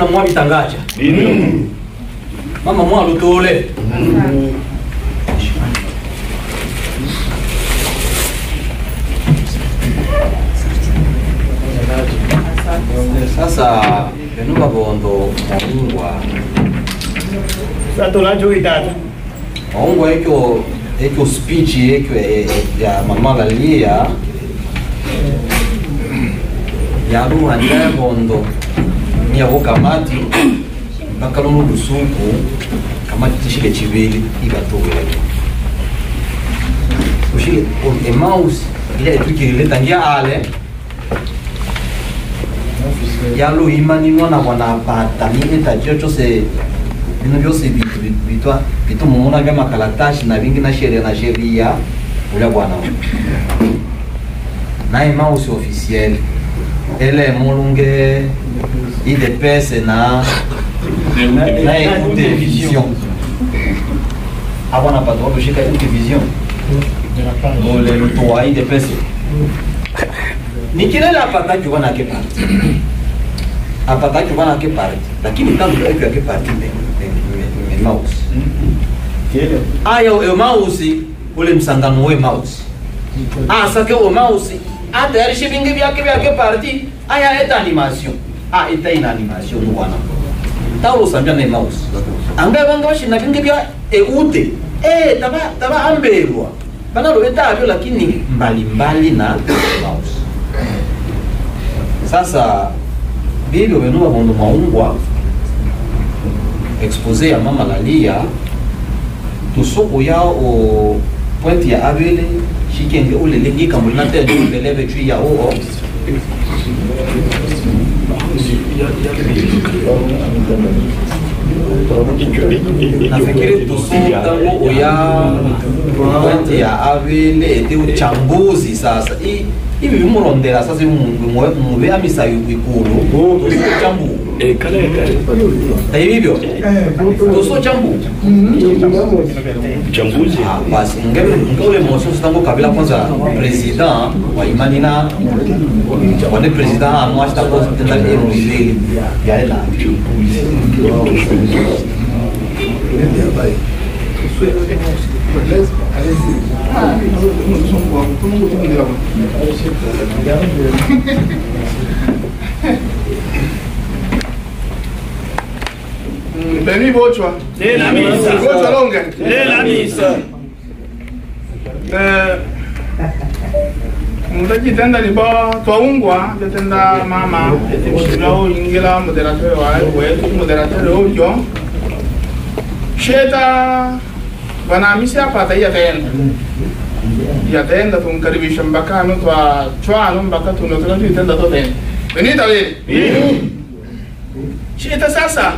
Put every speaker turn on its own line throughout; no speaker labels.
na mwa bitangacha. Mama mwa lutole. Sasa benuka bondo maungwa.
Sasa tunacho itatu.
Maungwa eko speech eko ya mama Lalia. Ya ruha ndia bondo. Ni abo kamati bakalono busuku kamati tishile chibili ibatogela. Ushile mouse ile tukileta ndia ale yalo imani mwana wana bata ni etajio chose bino byose bitu mumuna bya makalatashi na bingi na sheria ula bwana na mouse officiel ele mulunge IDPS na écoute vision avant pas droit de chez écoute vision le toit IDPS ni kile la pata qui wana ke parti apata qui wana ke parti lakini tangu eko ke parti me mouse ayo mouse ule msangano we mouse sake o mouse tayari shibingi vyake parti aya eta animation ita ina animation wana taulo sambia na mouse anga banga shina bingi bya eute taba ambelwa bana lo etavyo lakini mbali na mouse. Sasa bibi wenua bondo maungwa expose ya mama Lalia tusoko yao o pointi ya abele shikenge ule lengi kamulina te do beleve tu ya o nafikiri tusoko oya pointi ya abele ete uchambuzi sasa hivi murondera sasa mube amisa ikulu chambu
kale
hivyo toso chambu
chambuzi
basi ngole moso stango kabila kwanza president wa imanina wane president amwashta kwa tenda erudili ya ela
Beni bochwa.
Lela misa.
Bochwa longe.
Lela misa.
Mutaji tenda liba twaungwa tenda mama yao ingila moderateur wa moderateur ojo. Sheta bana misia pata ya tenda tumkaribisha mpaka twa chwano mpaka tunataka tenda to tenda. Benita wewe. Sheta sasa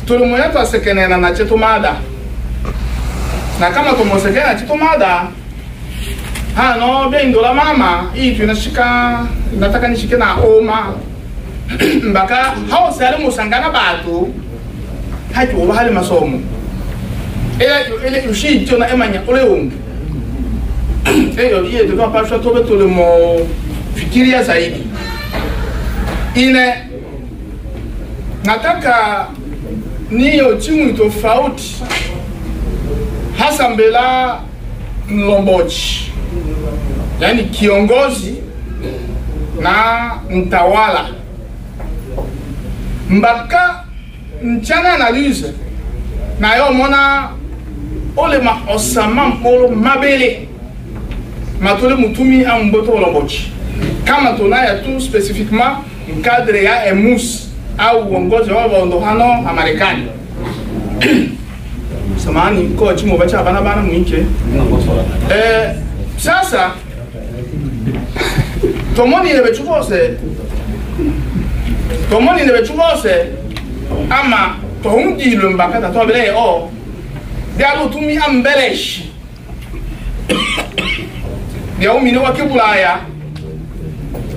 tulumu yetu asekenena na chitumada na kama tumosekena na chitumada no bendo la mama itu inashika nataka nishike na oma mpaka hao sare musangana batu haki uba hali masomo ele ushito na emanya ule ungi iye tukapasha tobe tulumu fikiria zaidi ine nataka niyo timu tofauti hasa mbela mlombochi, yani kiongozi na mtawala mbaka mchana analyse na yo mona ole ma osama molo mabele matole mutumi amboto mlombochi kama tunaya tu spécifiquement cadre ya emus au uongozi wa waondohano wa Marekani. Samani coach mo bacha bana mwinke. Sasa tomoni ne bechuvose ama tohundi lumbaka tato bele dialo tumi ambelesh dia umini wa kibulaya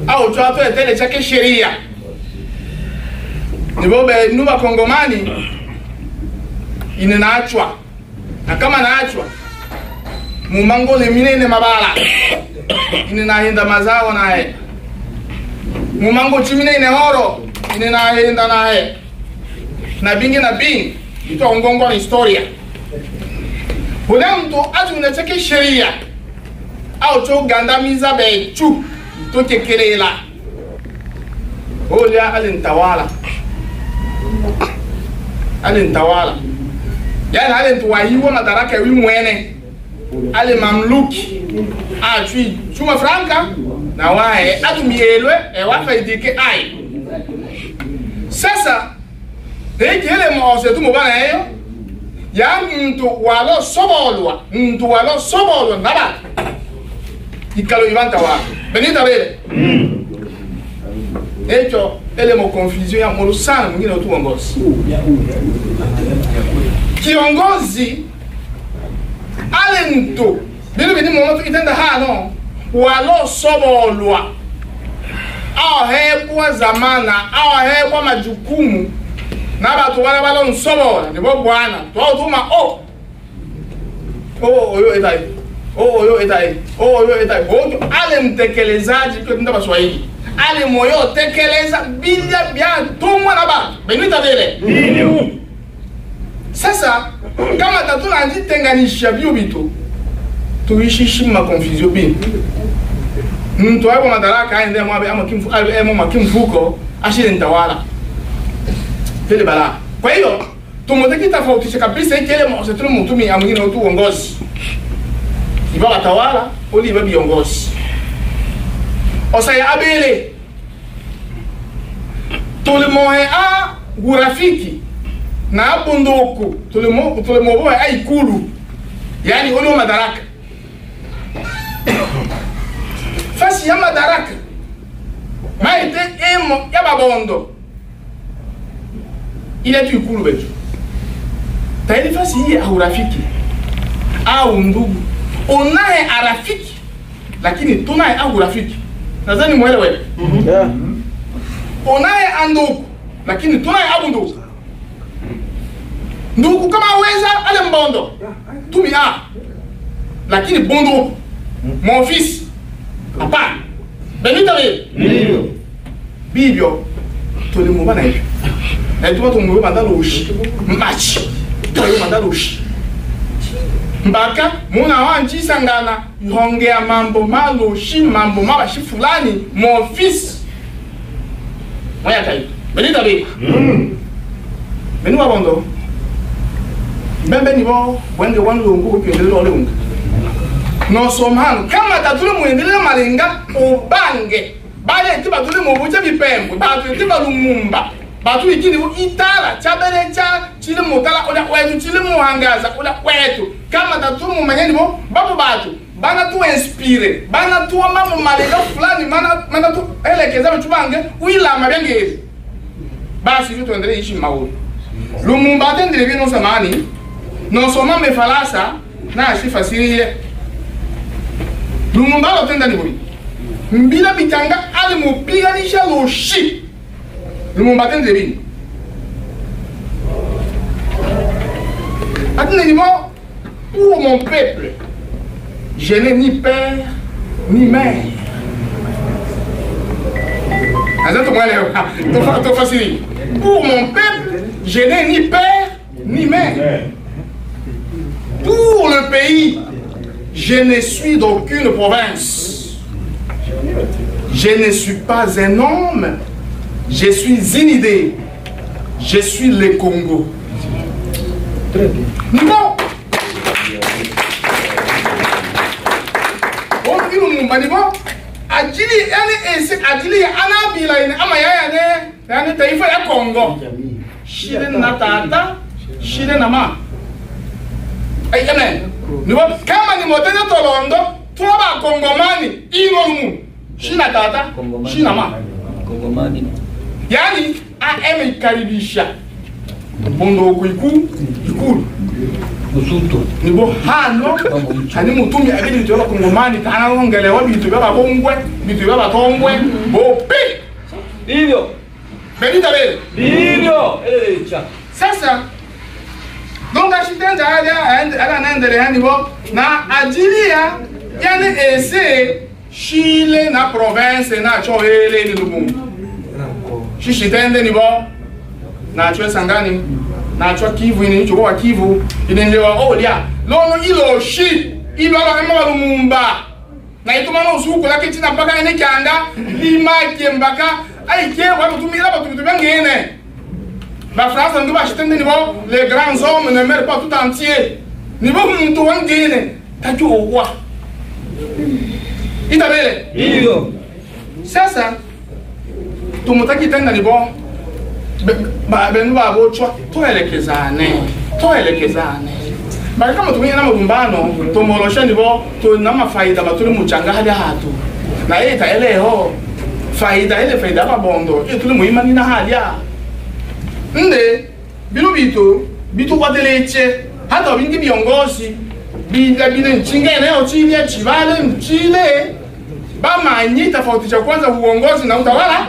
au twato etele chake sheria nibobe nuba kongomani inaachwa na kama naachwa mumango le minene mabala inaenda mazao naye mumango chimine ine horo inaenda naye na bingi ito ngongo na historia kuna mtu atu unacheke sheria au cho gandamiza bechu to kekelela olia alintawala yani alintuwaiwa madaraka ya mwene ale mamluki atui chuma franka na wae atu mielwe wafa idike ai sasa ele mose tu mobana eyo ya mtu walo sobolwa naba ikalo ibanta wa benita bele echo ele mo confusion ya molo sana mwingine tu ongozi kiongozi ale mtu bili mo itenda hano walo sobolwa kwa zamana kwa majukumu na batu wale wale nsobola ndipo bwana twatuma oyo etai ale mtekelezaji kwa ndaba Swahili ale moyo tekeleza bila bia tumwa na batu benita vile sasa kama tatuna njitenganisha bio bitu tuishi ma confusion bi mtu hapo madaraka aende mwabe ama kimfuko ashile nitawala vile bala kwa hiyo tumotaki tofautisha kabisa ile mose tu mtumi amwingine tu uongozi ibaba tawala oli babi uongozi osaya abele tulimoe a gurafiki na bunduku tulimo ai kulu yani oli madaraka fasi ya madaraka maite emo ya babondo ile tu ikulu betu taili fasi hii au rafiki au ndugu unaye arafiki lakini tunaye au rafiki nadhani muelewe unaye andugu lakini tunaye au ndugu kama weza ale mbondo tumi lakini bondo mon fils papa benita wewe bibio tulimubana hivi na tuwa tumuwe mandaloshi machi tuwa mandaloshi mbaka muna wanchi sangana yongea mambo maloshi mambo mabashi fulani mon fils moya kai benita wewe benu wabondo bembe nibo wenge wanlungu ukendele ole unga no somhano kama tatule muendelea malenga ubange bale tiba tule mubucha bipembo batu tiba lumumba batu ikini itala chabele cha chile mutala ola wetu chile muhangaza ola wetu kama tatumu mumanyeni bo babo batu bana tu inspire bana tu mama malenga fulani mana tu elekeza mchubange uila mabengezi basi vitu endelee ishi mauli lumumba atendele bino samani non seulement me falasa na asifasirie lumumba lotenda ni buri mbila bitanga ale mupiga lisha loshi lumumba tende bini atene ni mo pour mon peuple je n'ai ni père ni mère azato mwelewa to fasiri pour mon peuple je n'ai ni père ni mère. Pour le pays, je ne suis d'aucune province. Je ne suis pas un homme, je suis une idée. Je suis le Congo. Très bien. Non. On dit nous manibo. Adili yani ese adili anabila ine ama yaya ne yani taifa ya Congo. Shire na tata, shire na ma. Amen. Kama ni motenda tolondo, tuaba Kongomani, inomu. Shina tata, shina ma. Kongomani. Yani ame karibisha. Bondo kuiku, ikulu. Musuto. Nibo hano, hani mutumi abili tuaba Kongomani, kana ngele wa bitu baba bongwe, bitu baba tongwe, bopi. Ndivyo. Benita bele. Ndivyo. Elecha. Sasa donc ashitenda ala naendelea hanibo na ajilia yani ese Chile na province na choele ni lumu shishitende nibo na chwe sangani na chwa Kivu ini chwa wa Kivu inenlewa olia lono ilo shi ilo ala kama lumumba na itumana usuku lake tina mpaka ene kyanga lima kembaka ai ke wa mutumira batumira ngene ba France ndo ba shitende nibo les grands hommes ne meurent pas tout entier nibo muntu wangene tacho wa itabele
Iyo.
Sasa tumutaki tenda nibo benu babo chwa toelekezane bali kama tumenya na mabumbano tumolosha nibo tuna mafaida matuli muchanga hali hatu na yeye taeleho faida babondo tuli muimani na hali ya nde bitu wadeleche hata bingi viongozi bila nchingene au chini ya chivale mchile bamanyi tofauti cha kwanza uongozi na utawala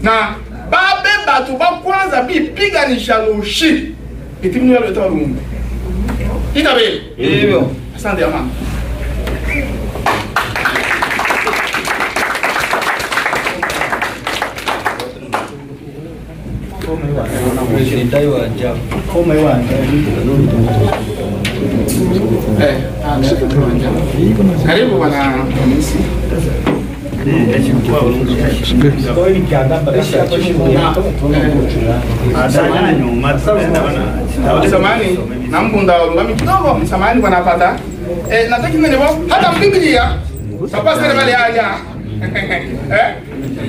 na babe batu ba kwanza bipiganisha lushi itimu yalo etawa lumumba itabele
Iyo.
asante ya mama karibu bwana Hamisi. Samani na mbunda ulungami kidogo samani bwana pata nataki nene hata Biblia papa sere bale aja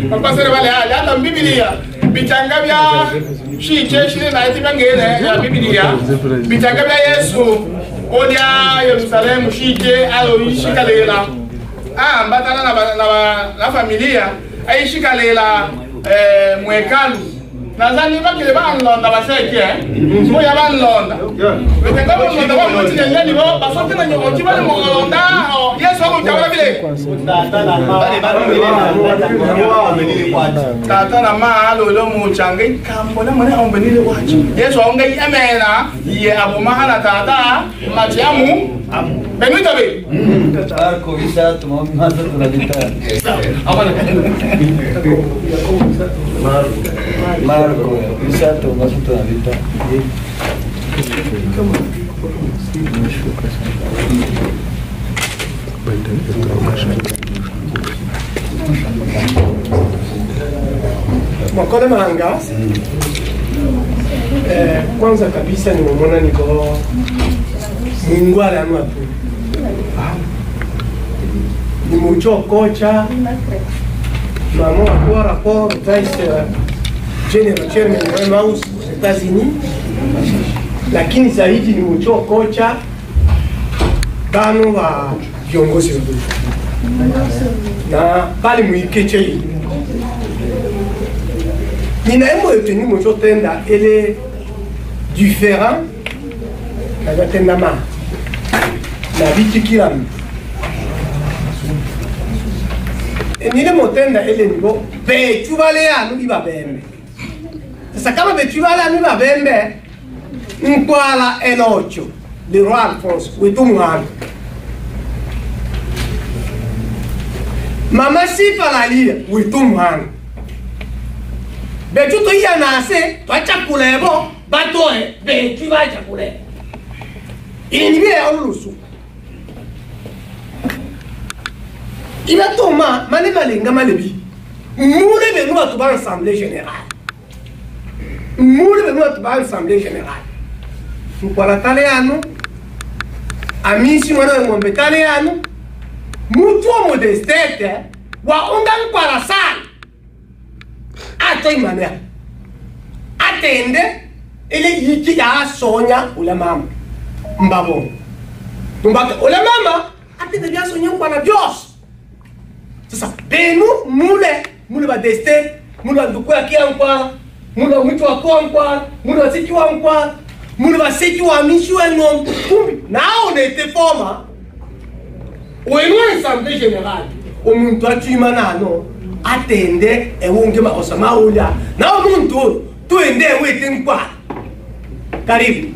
papa sere bale aja hata Biblia bichanga bya shiche shine na iti bangene ya Biblia bichanga bya Yesu odia Yerusalemu shiche alo shikalela mbatana na familia aishikalela mwekalu nazani bakile banlonda baseke moya banlonda wetenga banlonda bamuti ngeni bo basote na nyoko kibale molonda Yesu amutabala bile tata na malo lo muchange kambo na mwana ombenile wachi Yesu aonge amena ye abomahana tata machiamu benita be
Marco bisa tumamasa tunalita. Marco bisa tumamasa tunalita.
Makole Malanga. Kwanza kabisa nimemwona niko Mungu aliamua tu. Ni mucho kocha maman kwa rapport vice general chairman wa Emmaus aux États-Unis, lakini zaidi ni mucho kocha bano wa viongozi wetu na bali muikeche hii ninaemo yote ni mucho tenda ele différent na tenda ma na biti kila mtu nile motenda ele nibo betu bale anu iba bembe sasa kama betu bale anu iba bembe nkwala enocho le roi Alphonse wetu mwana mama sifa lalia wetu mwana betu to ya nase to achakulebo batoe betu ba chakule ili nibe ya olusu il a Thomas, mané malenga malebi. Moule benu à tout l'assemblée générale. Moule benu à tout l'assemblée générale. Nous parlons italiano. Ami si mwana ngombe italiano. Mutu modestete wa ondan para sal. Ato imania. Atende ele yiki ya sonya ula mama. Mbabo. Mbaka ula mama atende ya sonya kwa Dios. Sasa benu mule ba deste mule nduko ya kiankwa mule mtu wa kwa mule wa siki wa nkwa mule wa siki wa mishu enom kumbi nao ne te forma o eno assemblée générale o muntu atuma nano atende ewonge ma osama ulia na o muntu tu ende wete nkwa karibu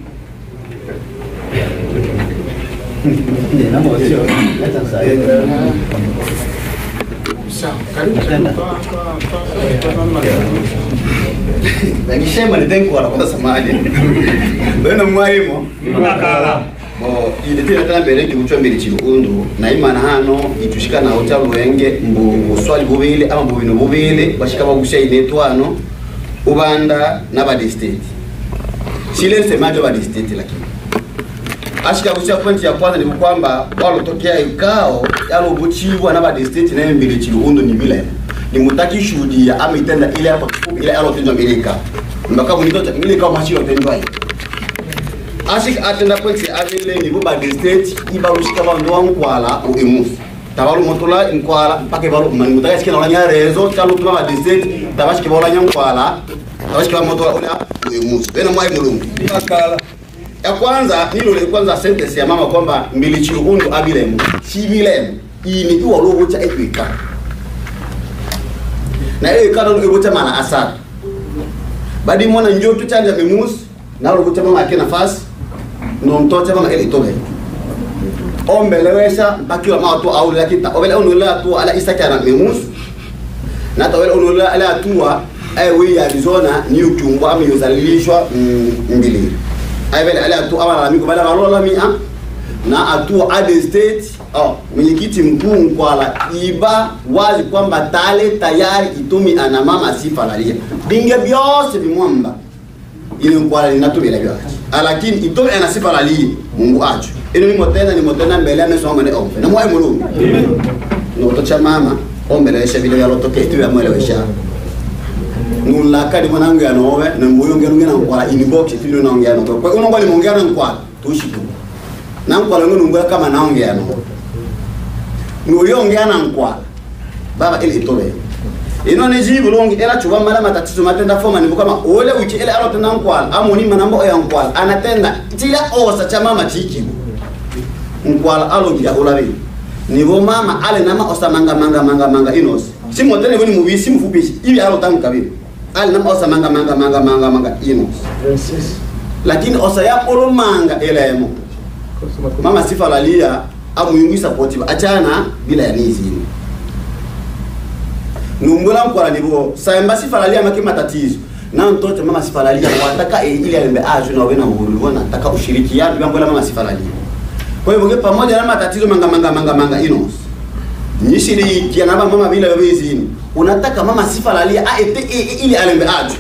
Sawa, karibu sana.
Ngisema nitengo wala kwa samadi. Bwana mwalimu.
Makala.
Bo ile tena mbere kibuchwa mbere chirundo na imana hano itushika na hotel wenge mbu swali bubile ama bubino bubile bashika bagusha inetwano ubanda na ba state. Silence majo ba state lakini. Ashika kucha point ya kwanza ni kwamba walotokea ikao yalo buchiwa na ba state na mbele chirundo ni bila. Ni mutaki shuhudia ama itenda ile hapo ile alotendwa Amerika. Mbaka munitoa ile kama mashio tendwa. Ashik atenda kwetsi avile ni buba state ibarushika bantu wankwala uimusi tabalu motola inkwala mpaka balu mani mutaka sikina olanya rezo chalu tuba ba state tabashike bolanya nkwala tabashike motola ola uimusi bena mwai mulungu makala ya kwanza nilo le kwanza sentence ya mama kwamba mbilichiru undu abilemu chibilemu ini iwa lobo cha ekwika na ile kana lobo cha mana asad badi mwana njoto chanja memusi na lobo cha mama akena nafasi no mtocha mama ile itobe ombelewesha mpaka mama tu au lakini obele onula tu ala isaka na memus na tawele onula ala atua aiwe ya Arizona ni uchungwa ama yozalilishwa mbili aibele ala tu ama miko bala balola mi na atua Ade State mwenyekiti mkuu Nkwala iba wazi kwamba tale tayari itumi ana mama sifalalia binge byose bimwamba ile Nkwala linatumila byaje lakini itobe anasifalalia Mungu acho ino ni motena mbele amesoma ne ombe na mwai mulungu no tocha mama ombelesha vile yalotokea tu yamwelewesha nula kadi mwanangu ya nowe na mbuyo ngena Nkwala inbox tilo naongea no kwa hiyo ngoli muongea na Nkwala tushiku na Nkwala ngunu kama naongea no nuliongea na Nkwala baba ile itobe ino ni jibu longi ela chuba mara matatizo matenda foma ni kama ole uchi ele alotenda Nkwala amoni manambo ya Nkwala anatenda tila osa cha mama chiki Nkwala alogi ya ulabe nibo mama ale nama osa manga inos simo tene boni mubisi mfupishi ibi alotanga kabiri ale nama osa manga inos lakini osa ya polo manga elemo mama sifalalia amuyungisa potiba achana bila ya nizini numbula Nkwala nibo saimba sifalalia makima tatizo na mtoto mama sifalalia wataka ile alembe ajo na wena uhuru nataka ushirikiano jambola mama sifalalia kwa hivyo pamoja na matatizo manga inos nishiri kiana mama bila wezini unataka mama sifalalia aete ile alembe ajo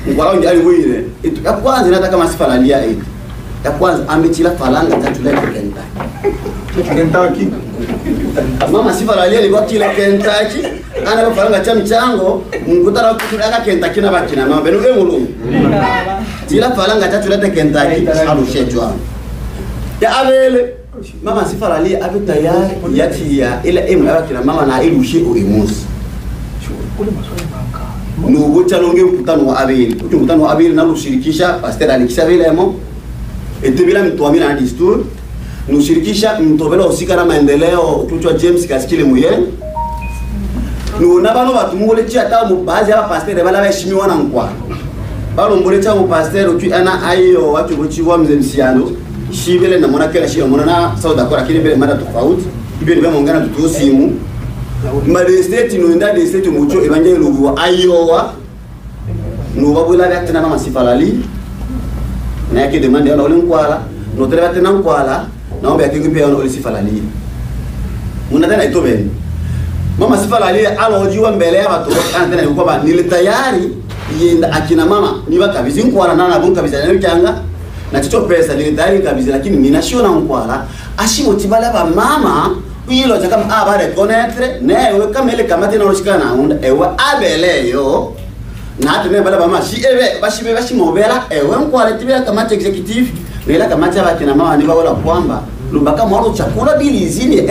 Nkwala ndio aliwile ya kwanza nataka mama sifalalia ya kwanza amechila falanga tatu leo Kentucky mama sifalalia liwa kila Kentucky ana bafanga cha mchango ngutara kutaka Kentucky na bakina mama beno emulu tila falanga tatu lete Kentucky alushejwa ya abele mama sifalalia abitayari yatia ila bakina mama na ilushe uimusi nugo chalonge mkutano wa abele na lushirikisha pastor alikisha bilemo etibila mtuamina na disturi nushirikisha mtobela usika na maendeleo tuchwa James Kaskile muye nuna bano batumule chi ata mu baadhi ya pastor bala bashimiwa na Nkwala balo mbole cha mu pastor tu ana ayo watu bochiwa mzee msiano shibele na mona kila shio mona na South Africa kile bele mada tofauti ibe ni bamongana tutu simu made state no ndade state mucho ebanje lubu ayowa no babula batena mama sifalali na yake demande ala Nkwala no tere batena Nkwala naomba yakingi pia ole sifalalia munatena itobe mama sifalalia alojiwa mbele ya watu anatena yuko ba nile tayari yenda akina mama niba kabisa Nkwala nana bunga kabisa nile kyanga na chicho pesa nile tayari kabisa lakini ninashona Nkwala ashimo tibala ba mama uyilo kama abare konetre newe kama ile kamati na ushikana unda ewe abeleyo na atene bala ba mama shi ebe bashi mobela ewe Nkwala tibela kamati executive nila kamati ya bakina mama niba wala kwamba lumbaka mwalo chakula bili izini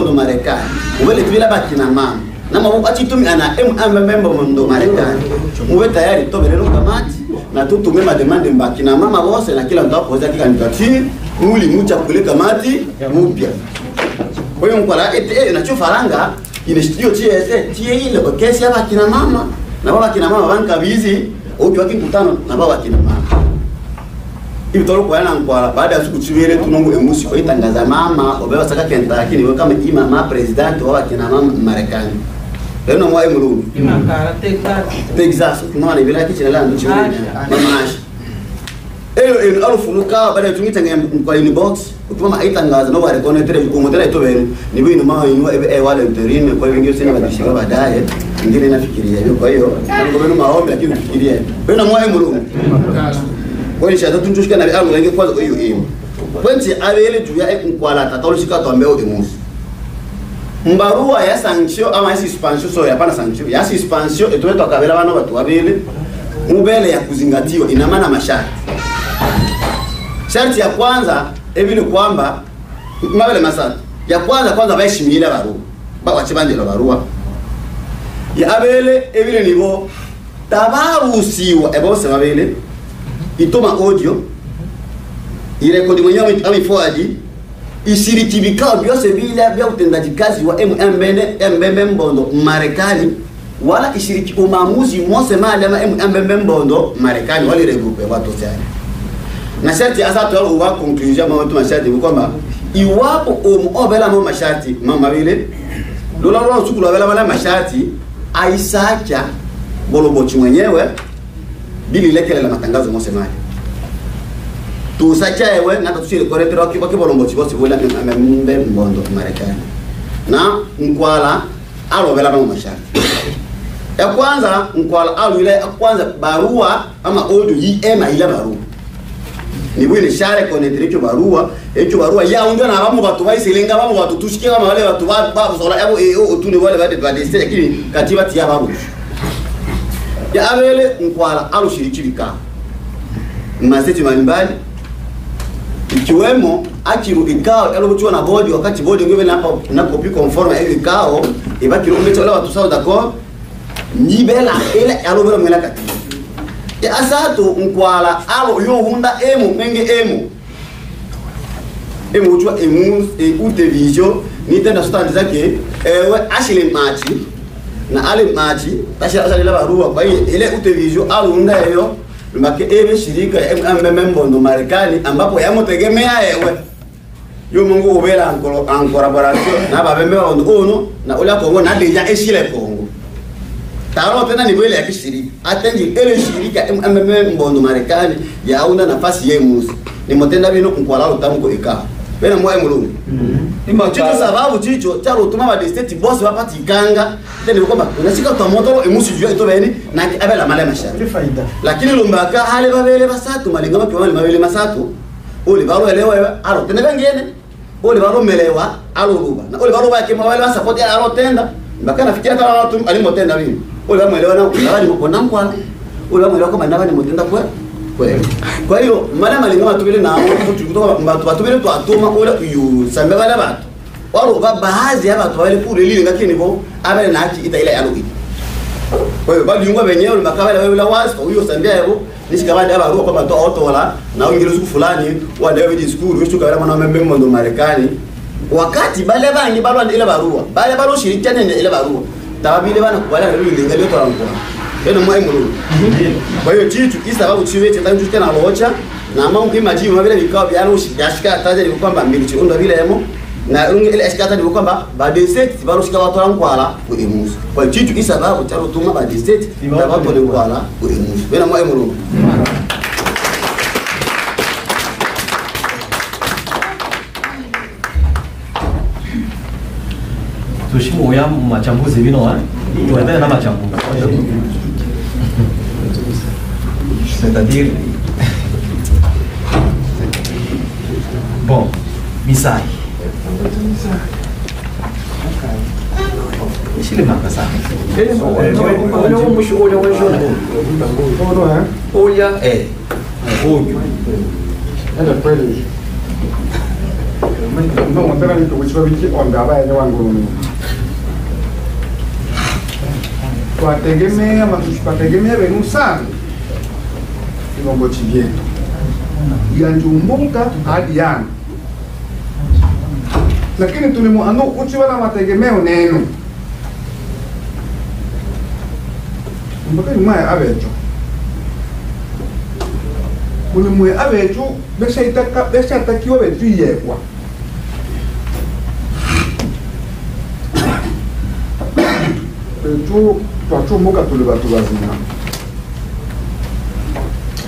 ndo Marekani ubele tibila bakina mama na mabu achitumi ana ndo Marekani uwe tayari tobele no kamati na tutume mademande bakina mama bose na kila mtu apoza kika nitati muli mucha kule kamati mpya kwa hiyo Nkwala na chofaranga ile studio tie ile kesi ya bakina mama na baba kina mama banka bizi uki wakikutano na baba kina mama hivi tolo kwa yana nkwala baada ya siku chivile tunongo emusi kwa itangaza mama obeba saka kenta lakini wewe kama mama president wa kina mama Marekani leo mwa emulu
imakara
Texas tunaona bila kichina la ndo chivile mama ashi elo alufuluka baada ya tungita kwa inbox utuma itangaza no wale kone tere kumotela itobeni ni bino mama inua wale mterime kwa hiyo ngio sina badishika baadaye ngine nafikiria hiyo kwa hiyo ngomeno maombi lakini fikiria bena mwa emulu kwa hiyo shada tunjushika na alu lenge kwanza hiyo hiyo kwenye abele juu ya nkwala tataloshika tombeo emusi mbarua ya sanction ama ya suspension so ya pana sanction ya suspension etuweto akabela bana watu abele mubele ya kuzingatiwa ina maana masharti. Sharti ya kwanza evile kwamba mabele masatu ya kwanza baheshimile barua bawachibandela barua ya abele evile nibo tabarusiwa ebose babele itoma audio irekodi mwenyewe amifuaji ishiriki vikao byose bila vya utendaji kazi wa MMB Mbondo Marekani wala ishiriki umamuzi mose mali ama MMB Mbondo Marekani wale regroupe watu sana. Na sharti asatu wao wa conclusion mwa watu masharti kwamba iwapo obela mwa masharti mama vile lola roho sukulu obela mwa masharti aisacha bolobochi mwenyewe bili lekele la matangazo mose mali tusacha ewe na tushire koretero kibolombochi bose bola MMB Mbondo Marekani na nkwala alobela mwa masharti ya kwanza nkwala alu ile ya kwanza barua ama audio ema ile barua ni bwile share konetre cyo barua ya unjo na bamu batu baisilenga bamu batu tushike kama wale batu babu sola yabo otune wale bade lakini katiba tia babu ya abele nkwala alu shirikirika maseti mbalimbali ikiwemo akiru ikao alokuchwa na bodi wakati bodi ngebe na copy conforme ile ikao ibaki umecho wale watu sawa d'accord nibela ile alobera mwela katiba ya asatu nkwala alo yo hunda emu uchwa television ni tena stand zake ewe ashile machi na ale machi tasha la barua kwa hiyo ile television alo hunda hiyo mbake ebe shirika ya MMB Mbondo Marekani ambapo yamotegemea ewe yo mungu ubela en collaboration na babembe ono na ula Kongo na deja eshile Kongo taro tena ni bwele ya kishirika atenji ele shirika MMB Mbondo Marekani ya una nafasi yemusi ni motenda bino nkwala utamko ika bena mwa emulungu nimba chicho sababu chicho charo tuma ba state boss wapati ikanga tena kwamba unashika kwa moto emusi jua ito bene na abela male mashari faida lakini lumbaka hale babele basatu malingama kwa mali babele masatu ole baro elewa aro tena ngene ole baro melewa alo ruba na ole baro ba kema wale support ya aro tenda mbaka nafikia kama watu alimotenda mimi ole baro melewa na ndani mko na mkwala ole baro kama ndani motenda kwa kwa hiyo mala malingama tubile na mtu kutoka mbatu batubile tu atoma ole yu sambe bala batu walo baadhi ya watu wale kule lile lakini bo abale na haki ita ile yalogi kwa hiyo bali yungwa wenyewe makabala wewe la wazi huyo sambia yabo nishikabadi aba ruwa kwa to auto wala na wengine siku fulani wa David school wewe tukabala mwana MMB Mbondo Marekani wakati bale bangi balwa ile barua bale balo shirikiana ile barua tabile bana kubala ile ngalio to ranko eno mwa imuru kwa hiyo chitu isababu chiweche tangu tena locha na mambo imaji mabile vikao bya yashika taje ni kwamba mbili chiunda vile yemo na rungi ile eskata ni kwamba bade set barushika watu wankwala kuimusu kwa chitu isababu charo tuma bade set na watu wankwala kuimusu bena mwa imuru
tushimo ya machambuzi bino tuendelee na machambuzi c'est-à-dire bon misai ishile makasa olha
enda kweli ndo mtara ni kuchwa wiki onda baya ni wangu twategemea matusipategemea benu sana kilongochi vyetu yanjumbuka hadi yana lakini tulimuano uchiwa na mategemeo neno mpaka nyuma ya abecho
ulimwe abetu besha takiwa betu yekwa betu twachumuka tuli batu bazima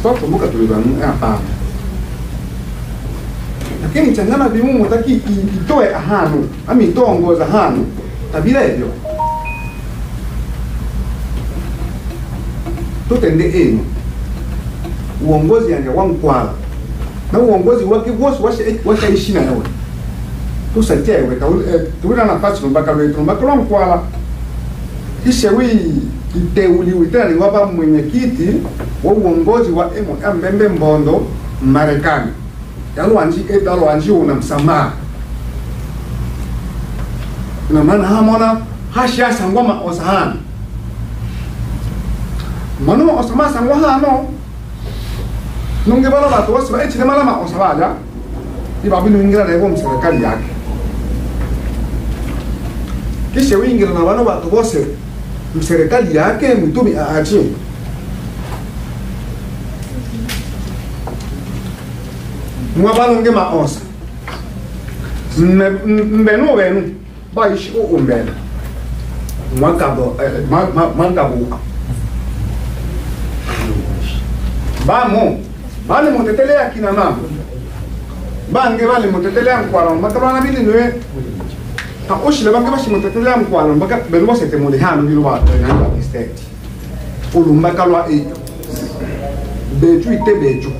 twachumuka tuli banu hapana lakini changana bimu mutaki itoe ahanu ami itongoza hanu tabila hivyo tutende enu uongozi yange wankwala na uongozi wake wote washaishi na wewe tusatie wewe tuwina nafasi mpaka wetu mpaka wankwala kisha iteuliwe tena ni wapa mwenyekiti wa uongozi wa Mbembe Mbondo Marekani yalo anji una msamaha na maana hamona hasha sangwa osahana manu osama sangwa hano nunge balo batu wasiba echile malama osabaja ibabu ningira lego mserikali yake kisha wingira na bano batu bose mserikali yake mtumi aachi mwabalo nge maosa mbenu benu baishi umbele mwakabo bamo bale mutetelea kina mama bange bale mutetelea mkwala makabana bili nwe ta oshile bange bashi mutetelea mkwala mbaka belu basete muli hano bilu ba ngamba state ulumba kalwa beju ite beju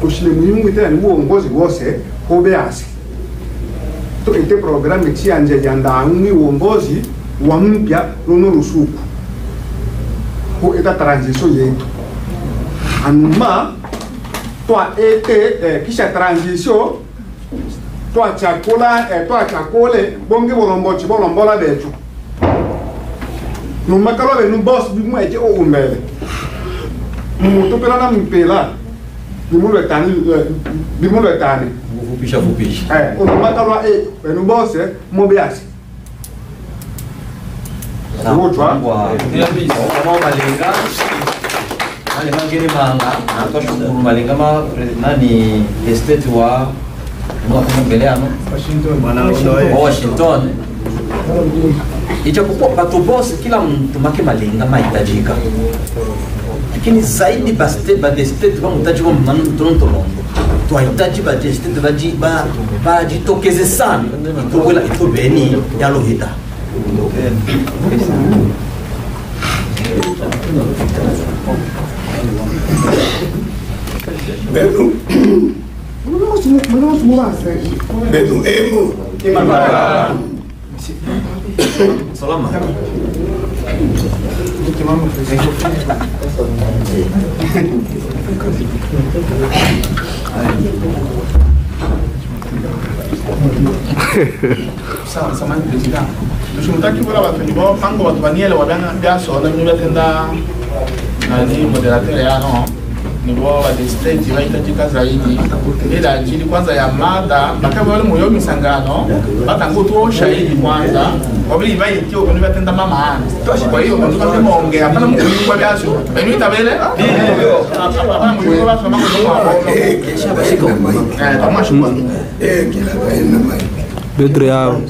oshile muyungu ite ni uongozi wose hobeasi to ite programme chianje yanda ni uongozi wa mpya luno rusuku ko ita transition yetu anuma toi ete kisha transition toi chakole bonge bolombochi bolombola betu numa kalo be nu boss bi mu eje o umbele muto pela na mpela bimulo tani
fupisha
numa kalo nu boss mo beasi
Sawa malenga ngine manga natashukuru malenga ma nani estate wa mbele ano Washington ijapokuwa watu boss kila mtu make malenga mahitajika lakini zaidi ba state kwa mtaji kwa mtono tuhitaji ba state bajitokeze sana itowela itobeni yalohita
Bedu emo
salama
Sama president tushimutaki bora watu ni bao pango watu baniele wabanga biaso na nyumba tenda ni moderateur yano ni bao wa district inahitajika zaidi ila ajili kwanza ya mada mpaka wale moyo misangano batangu tu shahidi kwanza wabili bai tio kwa nyumba tenda mama ana kwa hiyo kwa sababu muongea hapana mkuu kwa biaso mimi tabele hapana mkuu kwa sababu tamashuka
kila baina mai
Pedro yao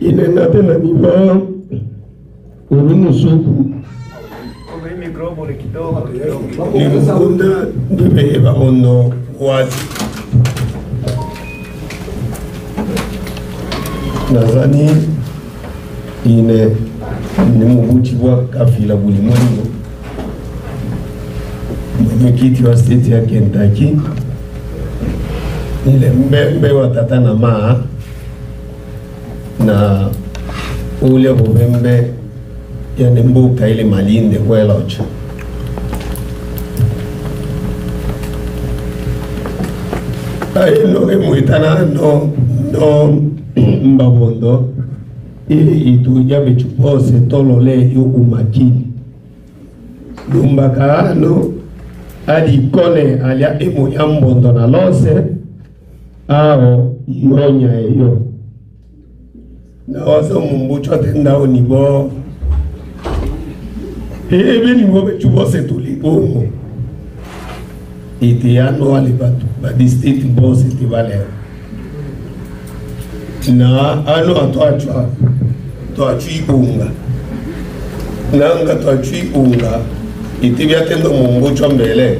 inenda tena niva urunusuku nikukunda ndibeyeba ono wati nazani ine nimuvutibwa kafila bulimwengu mwenyekiti wa state ya Kentucky ile mbembe wa tata na maa na ule bubembe ya nembuka ile malinde kwelocha
no emuitana no mbabondo ili ituja bechupose tolole yo umakini lumbaka no adi kone alia emu yambondo na lose ao yonya yo na wazo mumbucho tenda onibo ebe ni ngobe chupose tulibomo iti ano wale batu badi state boss iti vale na ano atoachwa toachui unga nanga toachui unga iti biatendo mumbucho mbele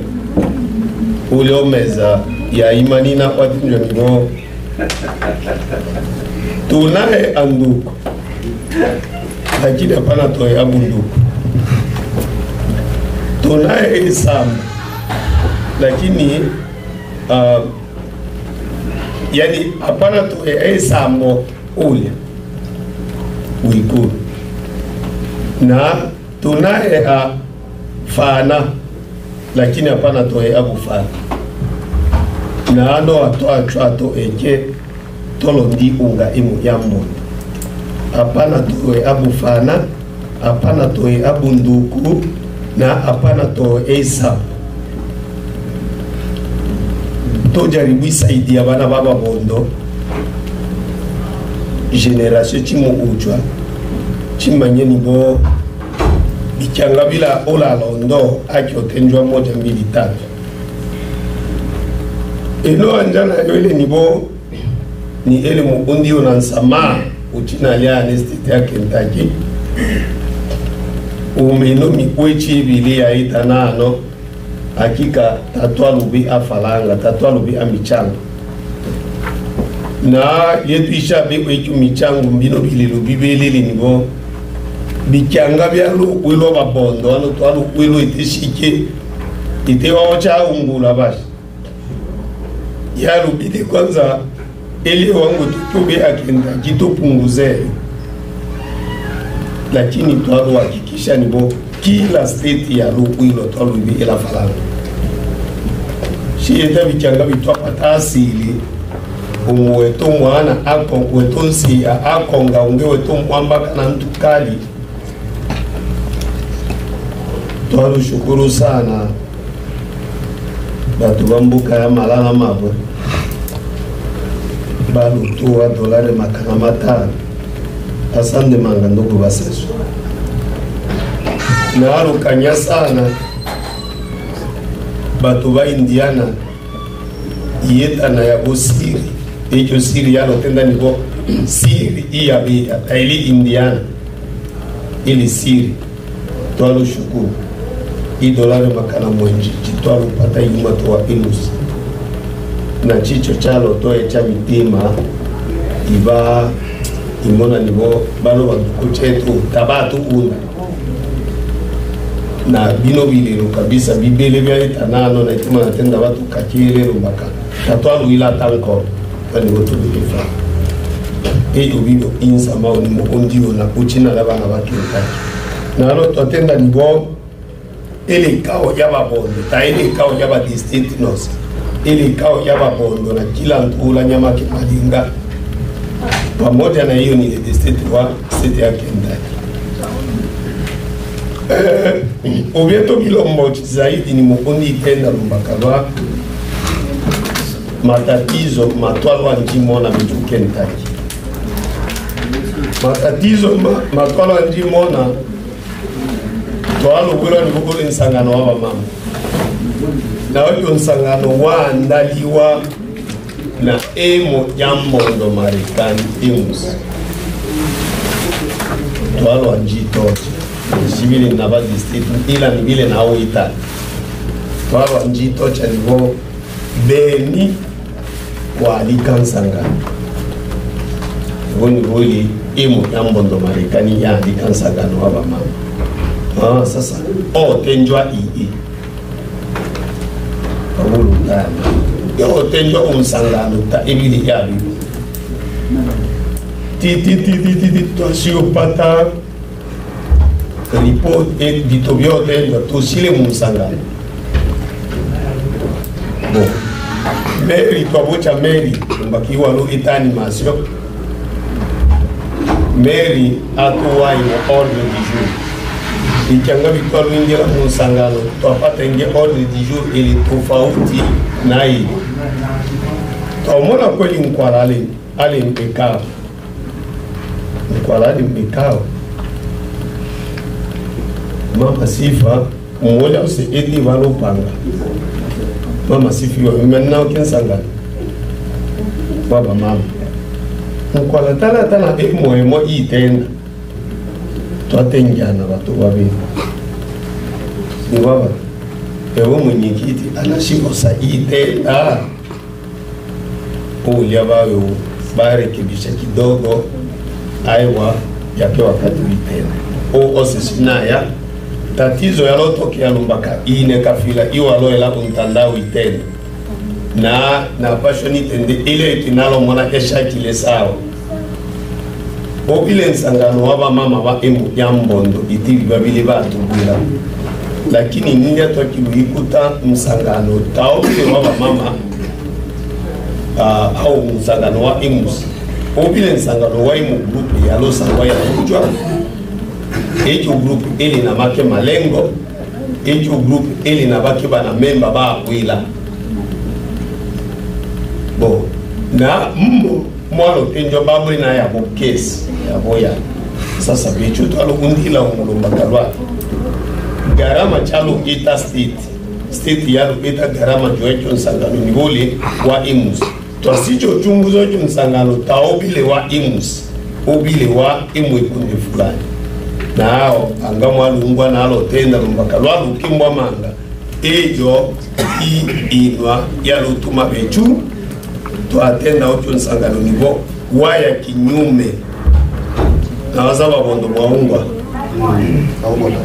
ule omeza ya imani na wati njo nigo tunae anduko lakini hapana toe abunduko tunae isamu lakini yani hapana toe isamo ule uikuru na tunae fana lakini hapana toe abufana na ano atoa chwato eke tolondi unga imu yambo hapana toe abufana hapana toe abunduku na hapana toe isa to jaribu isaidia bana baba bondo generation chimo uchwa chimanye nibo bikyanga bila ola londo akyo tenjwa moja mbili tatu eno anjana yoile nibo ni ele mukundi unansama uchina lia anestete ya Kentucky umeno mikwechi bili ya itanano hakika tatwa lubi afalanga tatwa lubi amichango na yetu ishabe kwechu michango mbino bili lubi belili nibo bikyanga bya lukwilo babondo ano twa lukwilo itishike itewa wacha ungula bashi ya lubide kwanza ele wangu tutube akenda kitopunguze lakini twalo hakikisha nibo kila state ya lukwilo twalubi ela falanga shiyeta bikyanga bitwa patasili umweto mwana akongweto nsiya akonga ungeweto mwambaka na ntukali twalo shukuru sana batu bambuka ya malala mabwe balutua dolare makana matano asande manga ndugu basesu na alukanya sana batu ba indiana yeta na ya bosiri ejo siri yalo tenda nibo siri iya bia ili indiana ili siri twalo shukuru idolare makana mwenji chitwalo pata yuma toa ilusi na chicho chalo toe cha mitima iba imona nibo balo wakuchetu tabatu una na bino bilero kabisa bibele bya itanano na itima natenda watu kakile rumbaka tatwalo ila tanko kani wotu bifa ejo bibo insa mao ni mukondio na kuchina laba na bakita na alo twatenda nibo ele kao yaba bondo ta ele kao yaba district nos ele kao yaba bondo na kila ntula nyama kimadinga pamoja na hiyo ni district wa state ya Kentucky obieto bilombo zaidi ni mukundi tenda lumbakaba matatizo matwalo anjimona bitu Kentucky matatizo matwalo anjimona twalo kwelo ni bukuli nsangano wa mama na wajo nsangano wa andaliwa na emo jambondo Marekani emus twalo anjitoche sibili na ba district ila ni bile na oita twalo anjitoche nibo beni kwa likansanga ngoni boli emo jambondo Marekani ya likansanga no wa mama sasa tenjwa ii kabulu ndani yo tenjwa umsangano ta ibili yabi ti tosio pata report ditobio tenjwa tosile umsangano bo Mary twabocha Mary mbaki walo ita animation Mary atuwa imo ordre du jour ikianga victoire wingira musangano twapata inge ordre du jour ili tofauti na hii twamona kweli mkwala ale mpekao mkwala ale mpekao mama sifa mmoja use edi walo panga mama sifi wa mmenna ukinsangana baba mama mkwala tana emo itenda twatenjana watu babili ni baba ewe mwenyekiti anashikosa itenda ulia bayo barekebisha kidogo aiwa yake wakati itenda o osishinaya tatizo yalotokea lumbaka ine kafila iwaloela kuntandao itenda na passion itende ile itinalo mwana kesha kile sawa obile nsangano waba mama wa emu yambondo itili babili batu bila lakini ninja twakiluikuta msangano taobile waba mama au msangano wa emus obile nsangano wa emu grupu ya losa wa ya kujwa ejo grupu ili na make malengo ejo grupu ili na baki bana memba ba wila bo na mwalo tenjo babu na ya bokesi ya boya sasa bichu to alugundila umulumba kalwa garama chalo ita state ya ita garama joecho nsangano nibole wa imus to asicho chunguzo cho nsangano taobile wa imus obile wa imwe kunde fulani nao angamwa lungwa nalo tenda lumba kalwa lukimbwa manga ejo inwa ya lutuma bechu to atenda ocho nsangano nibo waya kinyume na wazaba bondo mwaungwa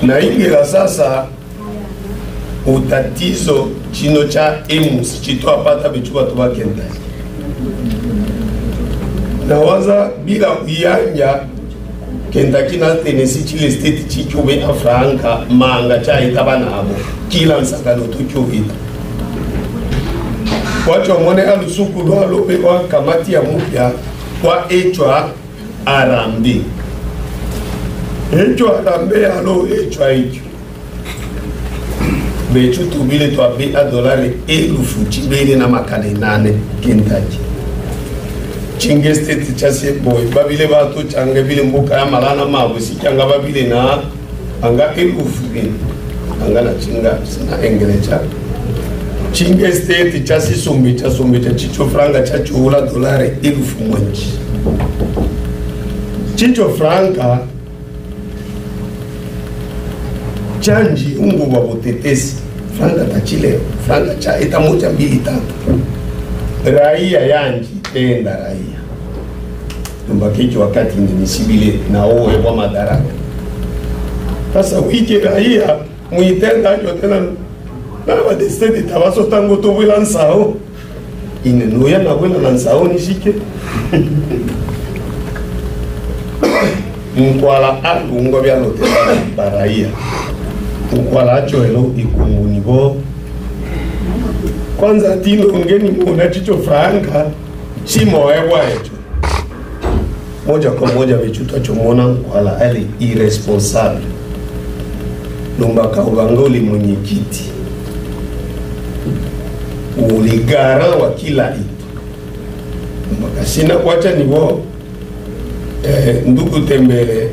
na ingira sasa utatizo chino cha emus chito apata bichuba tubakenda na waza bila kuyanja Kentucky na Tennessee chile state chichube afranka manga cha itabana abo kila nsangano tuchubita wacho mwone alusuku lo alope kwa kamati ya mupya kwa echwa arambi echwa arambe alo echwa echo bechu tubile tuabe $1 elufu chibele na makane 8 Kentucky chinge state chase boy babile batu change bile mbuka ya malana mabusi changa babile na anga elufu anga na chinga sina engelecha chinge state chasi sumbicha chicho franga chachula $1,000 mwenji chicho franga chanji ungu wabutetesi franga tachileo franga cha ita 1, 2, 3 raia yanji tenda raia mbakicho wakati nisibile na owe wa madaraka sasa wiki raia muitenda ajo tena na badesete tabaso tango to wila nsao ine noya na wila nsao nishike mkwala alungo bya lote baraia mkwala acho elo ikungunibo kwanza tino ngeni muna chicho franka chimo ewa echo moja kwa moja vichuto chomona mkwala ali irresponsable lumbaka ugangoli mwenyekiti uligara wa kila itu makasina kwacha nibo ndugu tembele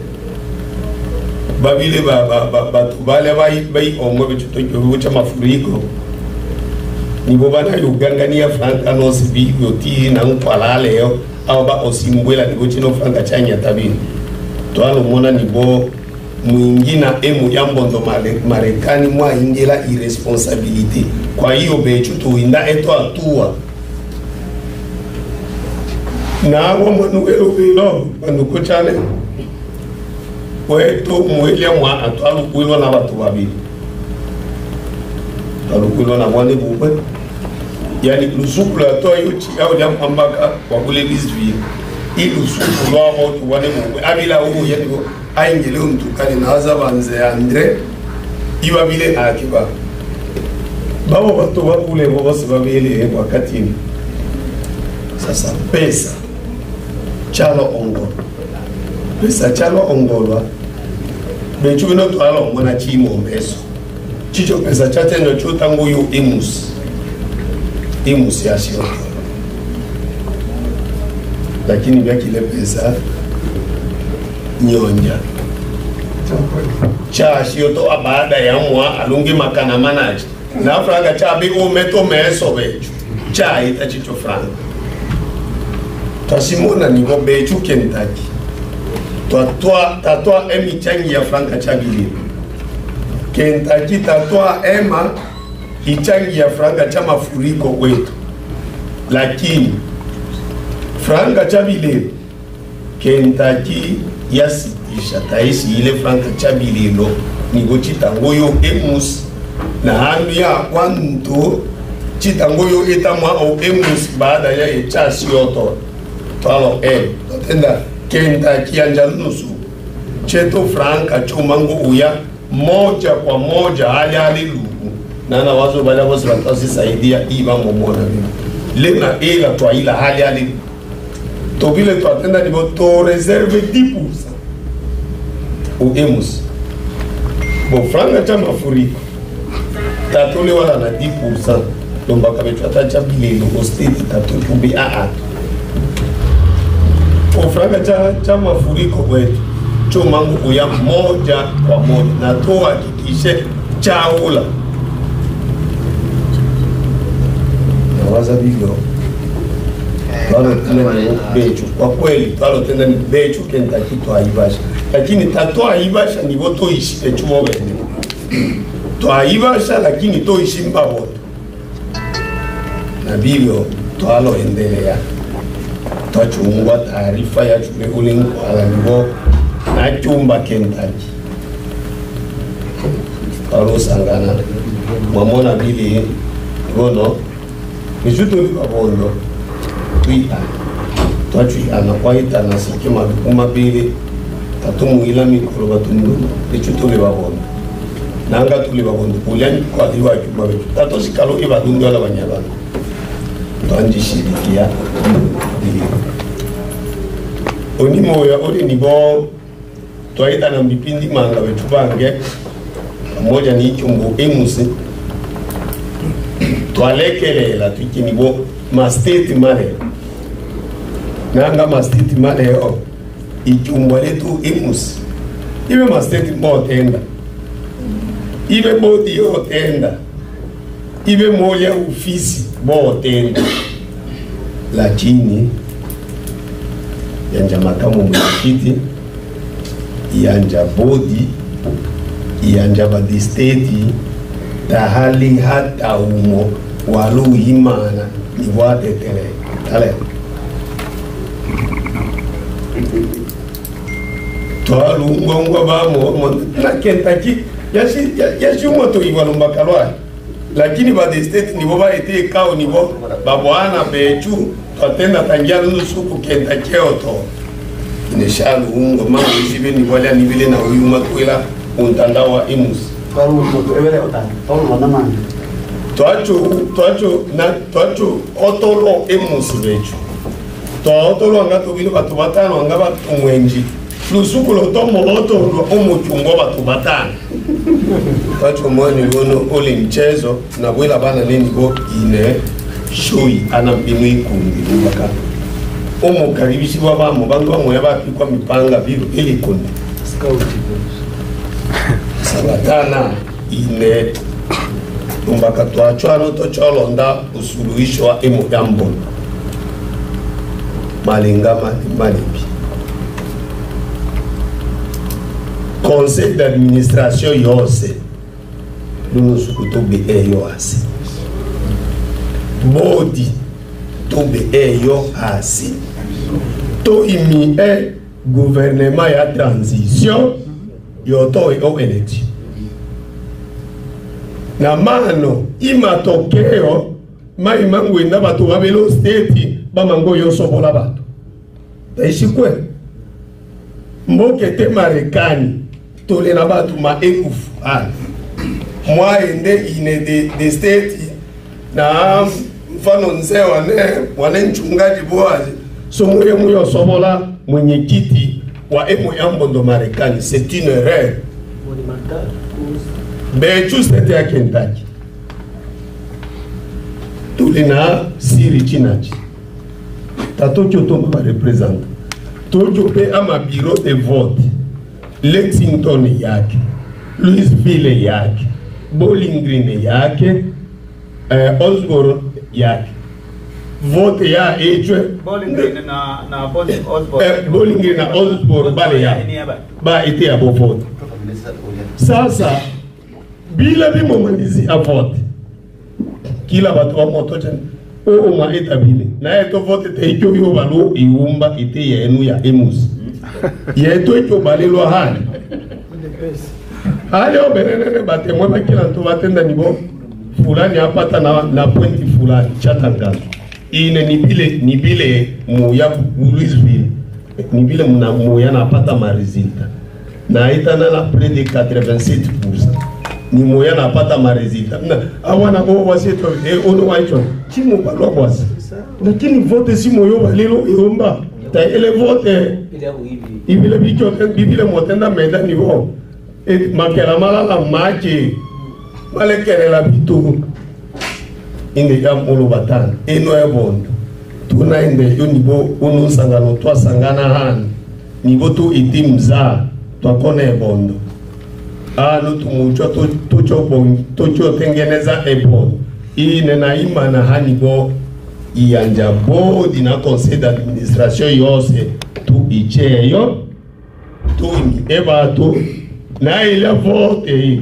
babile batubale bai omwe bichuto cha mafuriko nibo bana yugangania franka no sibi yoti na mkwala leo au ba osimbwela nibo chino franka chanya tabini to alo mona nibo mwingina emu yambondo Marekani mwa ingela irresponsabilité kwa hiyo bechu tuinda eto atua na wamunuelo bilo banduko chane weto mwelia mwa atwalu kuilo na watu babili alukuilo na mwane bube yani lusuku la toa yuchi au jam ambaka wakule lisvi ilu suku lo watu wane bube abila ugu yani aingele mtukani na waza banze Andre iwa bile akiba babo watu wakule bose babili wakati sasa pesa chalo ongolo pesa chalo ongolwa bechu bino twalo mwana chimo meso chicho pesa chate ndo chota nguyu imus ya sio lakini vya kile pesa nyonja cha sio to baada ya mwa alungi makana manaji na franga cha bi umeto meso bechu cha ita chicho franga tasimona ni go bechu Kentucky tatwa emi changi ya franga cha bili Kentucky tatwa ema ichangi ya franga cha mafuriko kwetu lakini franga cha bili Kentucky yasitisha taisi ile franga cha bili lo ni go chitangoyo emus na handu ya kwanto chitangoyo etamwa o emus baada ya echasi yoto twalo totenda Kentucky anjalusu cheto franka chumangu uya moja kwa moja hali lugu nana wazo bala wazo watasi saidia iba momona vile lena ela twa ila hali to vile twatenda nibo to reserve 10% uemus bo franka cha mafuriko tatole wala na 10% lomba kabetwa tacha bilelo hosted tatutumbi franga cha mafuriko kwetu chumangu uya moja kwa moja na toa kikishe chaula na waza bilo walo tena ni bechu kwa kweli walo tena ni bechu Kentucky to aibasha lakini tatoa aibasha ni voto ishi bechu mobe to aibasha lakini to ishi mbaboto na bilo to alo endelea twachungwa taarifa ya chule ulinkwala nibo na chumba Kentucky sangana mwamona bili gono mijuto libabondo tuita twachuana kwaita na sikima kumabili tatumu ila mikolo batundu mijuto libabondo nanga tulibabondo kulyani kwa diwa chumba betu tato sikalo ibadundu ala banyabana twanjishirikia onimo ya ori nibo twaita na mipindi manga betu bange moja ni chumbo emusi twalekelela tukinibo masteti male nanga masteti male o ichumbo letu emusi ibe masteti mbotenda ibe bodi yotenda ibe moja ofisi botenda lakini yanja makamu mwenyekiti yanja bodi yanja badisteti tahali hata umo walu himana ni wate tale toalu ngongwa bamo na Kentucky yashi moto iwalumba kalwa lakini badisteti ni boba ete kao ni bo babwana bechu twatenda tangia nusuku Kentucky oto ineshalu ungo mama isibe ni wala ni vile na uyuma kwela untandao wa imus twacho otolo emus bechu otolo ngato bino batu batano ngaba umwenji lusuku lotomo otolo omuchungo batu batano twacho mwani gono ole mchezo na bwela bana neni go ine shui ana mbinu ikundi mbaka omo karibishi wabamo bantu bamwe yabapikwa mipanga biru ili kundi sabatana ine mbaka twachwano tocholonda usuluhisho wa emo jambo malingama malipi conseil d'administration yose lunusuku tobe eyo asi bodi tobe eyo asi to imi gouvernement ya transition yoto o election na mano imatokeo maimangu enda batu babelo state bamango yosobola batu taishikwe mboke te Marekani tole na batu ma ekufu mwa ende ine de state na mfano nzee wane mchungaji Boazi somoye muyo sobola mwenyekiti wa emo ya Mbondo Marekani, c'est une erreur bechu sete ya Kentucky tulina siri chinachi tatocho tomba ba representa tocho pe ama bureau de vote Lexington yake, Louisville yake, Bowling Green yake, Osborne yake. Vote ya echwe
Bowling Green na Osborne.
Bowling Green na Osborne bale ya ba ite ya bo vote. Sasa bila bimomalizi a vote kila watu wa moto chen o ma etabile na eto vote te icho yo balo iumba ite yenu ya emus yeto icho balelo hali hali obenene bate mwa kila nto batenda nibo fulani apata na pointi fulani chatangana ine nibile muya Louisville nibile mna muya na apata ma resultat na itana la près de 87%. Ni moya na pata ma resultat. Na awana go waseto ono waicho. Chimo balwa kwasa. Lakini vote si moyo balelo iomba. Ta ele vote ibile bicho bibile motenda meda nivo. E makela mala la maji. Malekere la bitu. Inde jam olo batana. Eno e bondo. Tuna inde yo nibo ono sangano twa sangana han. Nibo tu itimza. Twakone bondo ano tumucho tocho tengeneza ebondo ine na imana hanibo ianja bodi na conseil d'administration yose tu icheyo tu eba tu na ile vote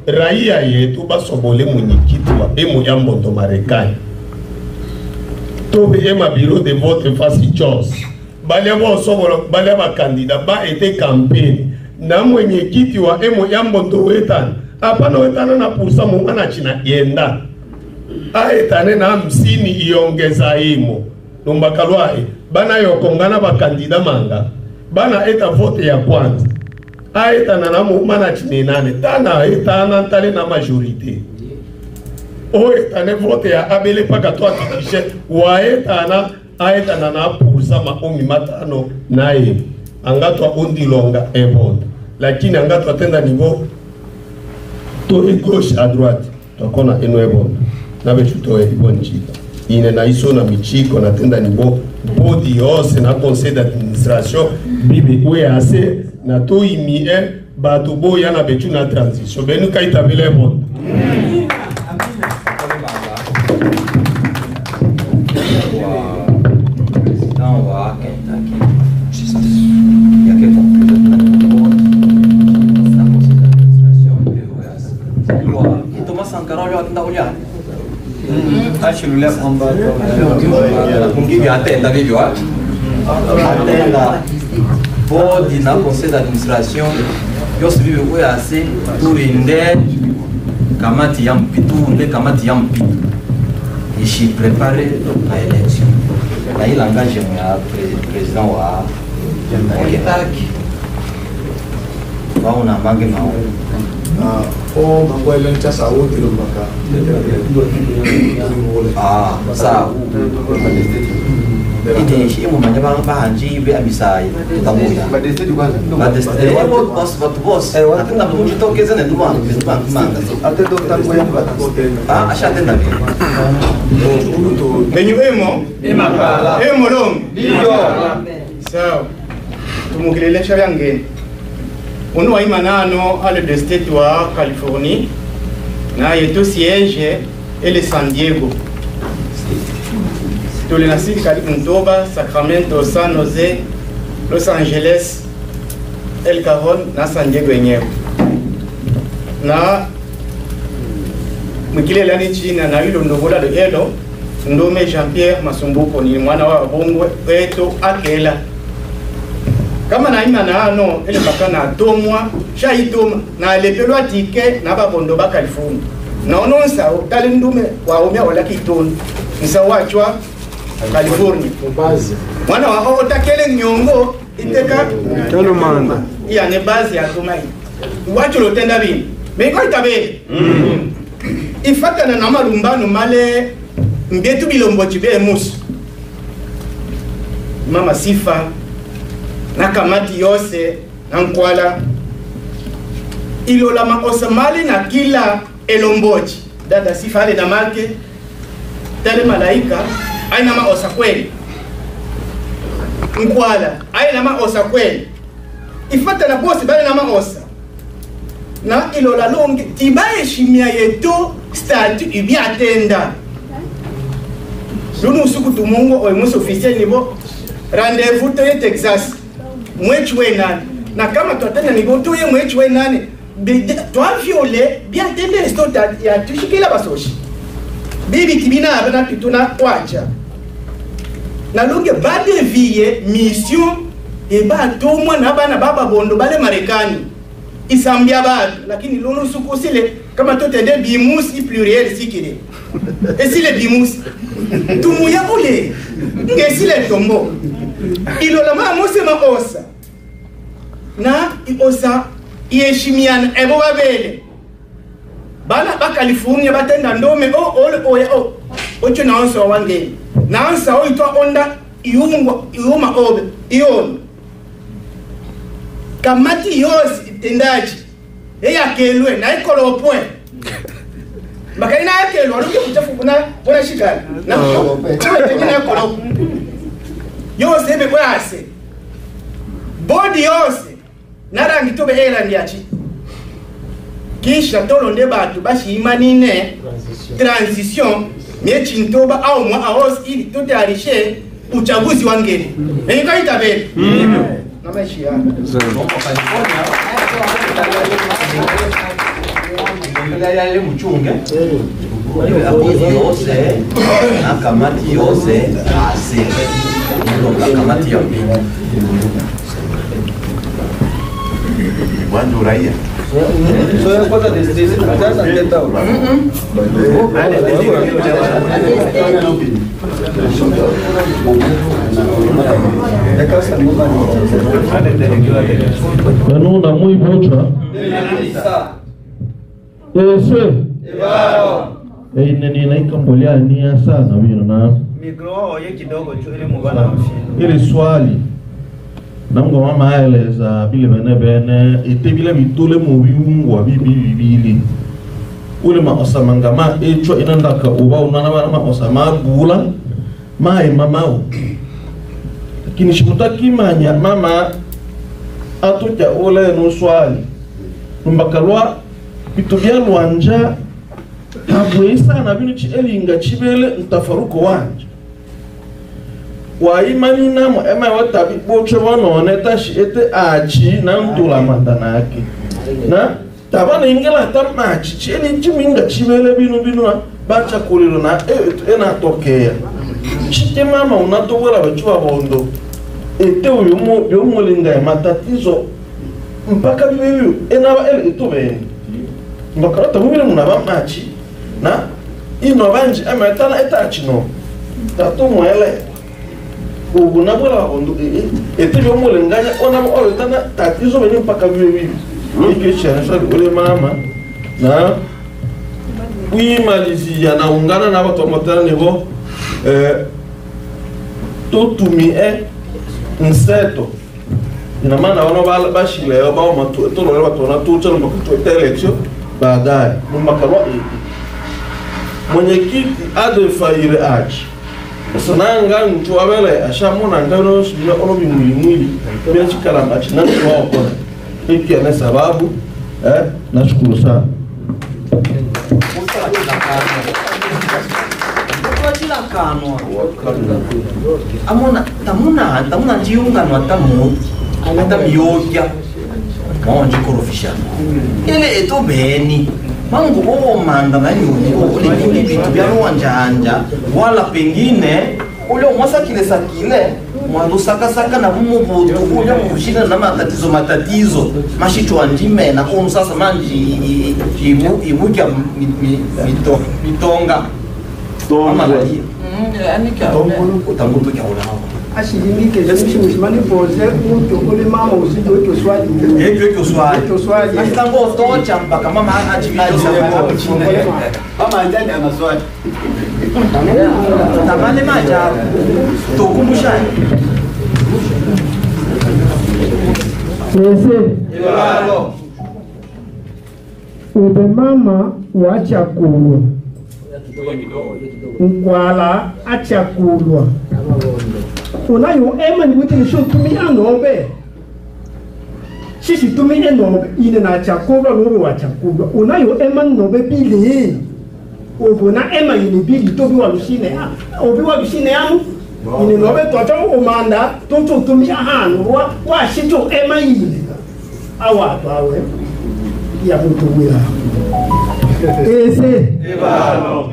raia yetu basobole mwenyekiti wa emo ya Mbondo Marekani tobe ema bureau de vote fasi chose bale ba candidat ba ete campagne na mwenyekiti wa emo ya Mbondo wetana hapana wetana na pulsa mungana china yenda aetane na 50 iongeza imo nombakalwae bana yokongana ba candidat manga bana eta vote ya kwanza aetana na mungana china nane tana etana ntale na majorité o etane vote ya abele paka to atikishe wa etana na pulsa maomi matano nae angatwa ondilonga ebondo lakini angatwa tenda niveau to gauche à droite tokona eno ebondo na bechuto ebonchika ine na iso na michiko na tenda niveau body yose na conseil d'administration bibi we ase na to imi bato boya na bechu na transition benu kaita bile ebondo
Atenda bodi na conseil d'administration yose bibi we ase turinde kamati ya mpitu ishi prepare na election na ile engagement ya président wa Kentucky ba una mange mao
o mambo ile ncha sauti lombaka
sawa ini shi mu manya ba hanji be abisai tutamuya boss atenda mtu tokeza na nduma manga atendo tamuya asha tenda
menyu emo emakala emo long ndio sawa tumukilele sharia ngeni ono wa imanano à le state wa Californie na yeto siège et le San Diego tole na sidi karibu Ntoba, Sacramento, San Jose, Los Angeles, El Cajon na San Diego yenyewe na mkile lani china na hilo ndogola de helo ndome Jean-Pierre Masumbuko ni mwana wa Bongwe wetu akela kama na ima na ano ele bakana tomwa shaitoma na lepelo atike na babondo ba California na ononsa tale ndume wa omya wala kitoni nsa wachwa California base mwana wa otakele nyongo iteka tolo manda ya ne base ya tomai wacho lotenda bini meko itabe ifatana na malumbano male
mbetu bilombo chibe musu mama Sifa na kamati yose na Nkwala ilola makosa mali na kila elomboji dada Sifa ale na make tele malaika aina makosa kweli Nkwala aina makosa kweli ifata na bosi bale na makosa na ilola longe tibaye shimia yeto statu ibi atenda lunu usuku tumungo oe mwese officiel nivo rendez-vous toye Texas mwechi we nani na kama tuatenda nivo toye mwechi we nani toa viole bi atende resto ya tushikila basoshi bibi kibina abena tutuna kwacha na longe bade vie mission eba tomwa na bana baba bondo bale Marekani isambia bado lakini lunu usuku sile kama totende bimusi pluriel sikile esile bimusi tumuya ule ngesile tombo ilola mama mose maosa na iosa yeshimiana ebo babele bana ba California batenda ndome ocho na onso wange na onsa oitwa onda iuma obe ion kamati yosi tendaji eyakelwe na ikolopwe makaina yakelwe aruke kuchafu kuna shikana na kolopwe tena kolopwe yose ebe kwase body yose narangi tobe hela ndiachi kisha tolonde batu bashi imanine transition mechi ntoba au mwa aos ili tutayarishe uchaguzi wa ngeni niko itabele na maisha yako
yale mchunge abuzi yose na kamati yose ase ndio kamati ya mbili
Wandu raia
so ya kwanza desisi sasa ndeta
Nuna muy bocha. Ese. Nini naikambolea nia sana vile na.
Mikro oye kidogo tu ile mugana mfini.
Ile swali. Namgo mama aeleza bile bene ete bile bitule mu biungwa bibili. Ule ma osamanga ma echo inandaka uba unana bana ma osama bula ma mamau. Lakini shimutaki manya mama atuja ule no swali. Numbakalwa bitubya lwanja habwesa na binu chi elinga chibele ntafaruko wanje. Wa imani namo ema watabi bocho wanone tashi ete achi na ntula mandanaki. Na tabana ingela tamachi cheni chiminga chibele binu bacha kulilo na ena tokea. Chite mama unatowela bachuwa bondo. Ete uyu mulinga matatizo mpaka bibi enaba ele itobeni. Ndokarata mubile munaba machi na ino banje amatana etachi no. Tato mwele ubu nabula bondo ete byo mulinganya ona mo tana tatizo beni mpaka bibi. Ikishana sasa ule mama na kuimalizia na ungana na watu wa nivo tutumi nseto ina maana wana bashile bao matu tolo leo watu wanatucha na kutoa election baadaye mmakalwa mwenyekiti adefaire achi sananga mtu abele ashamona ngano shibina ono bimwili bila chikala machi na kwa kwa hiki ana sababu nashukuru sana
amona tamuna jiunga no atamu atamyoja monje korofisha ele eto beni mangu manda manyuni ule bingi bitu bya wanjanja wala pengine ule mwasakile sakile mwandu saka na mumubutu ule mvushina na matatizo mashitwa njime na kono sasa manji ibuja mitonga mama lalia anika utangutu kya ula
ashilimike zimshimishimani pose utokole mama usito wetu swali
wetu swali asitango tocha mpaka mama ajibito
mama anjani ana swali
tamane majabu tokumbushani
Ese ube mama wa chakulwa Nkwala achakulwa unayo ema ni witi nisho tumi anobe sisi tumi enobe ine na chakulwa lobe wa chakulwa unayo ema nobe bili ubuna ema yini bili tobi wa lushine obi wa lushine yamu ine nobe toto umanda toto tumi ahanu wa shito ema yini awa awe ya mtu wila ese
ebalo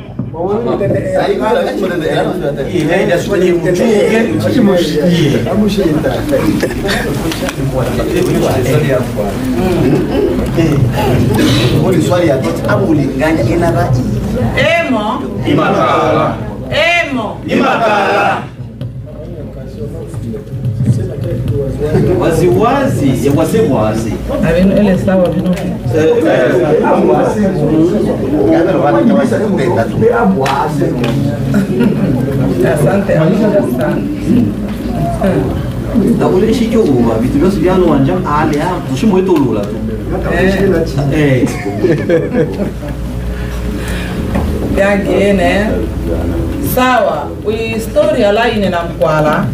swali ya tot abulinganya inaba
emo
imakala
emo
imakala waziwazi yawasewazi
abenu ele sawa bino asante sana
na ule shikyo uba vitu byose byano wanja ale ha mushimo etolula tu
byangene sawa historia la ine na Nkwala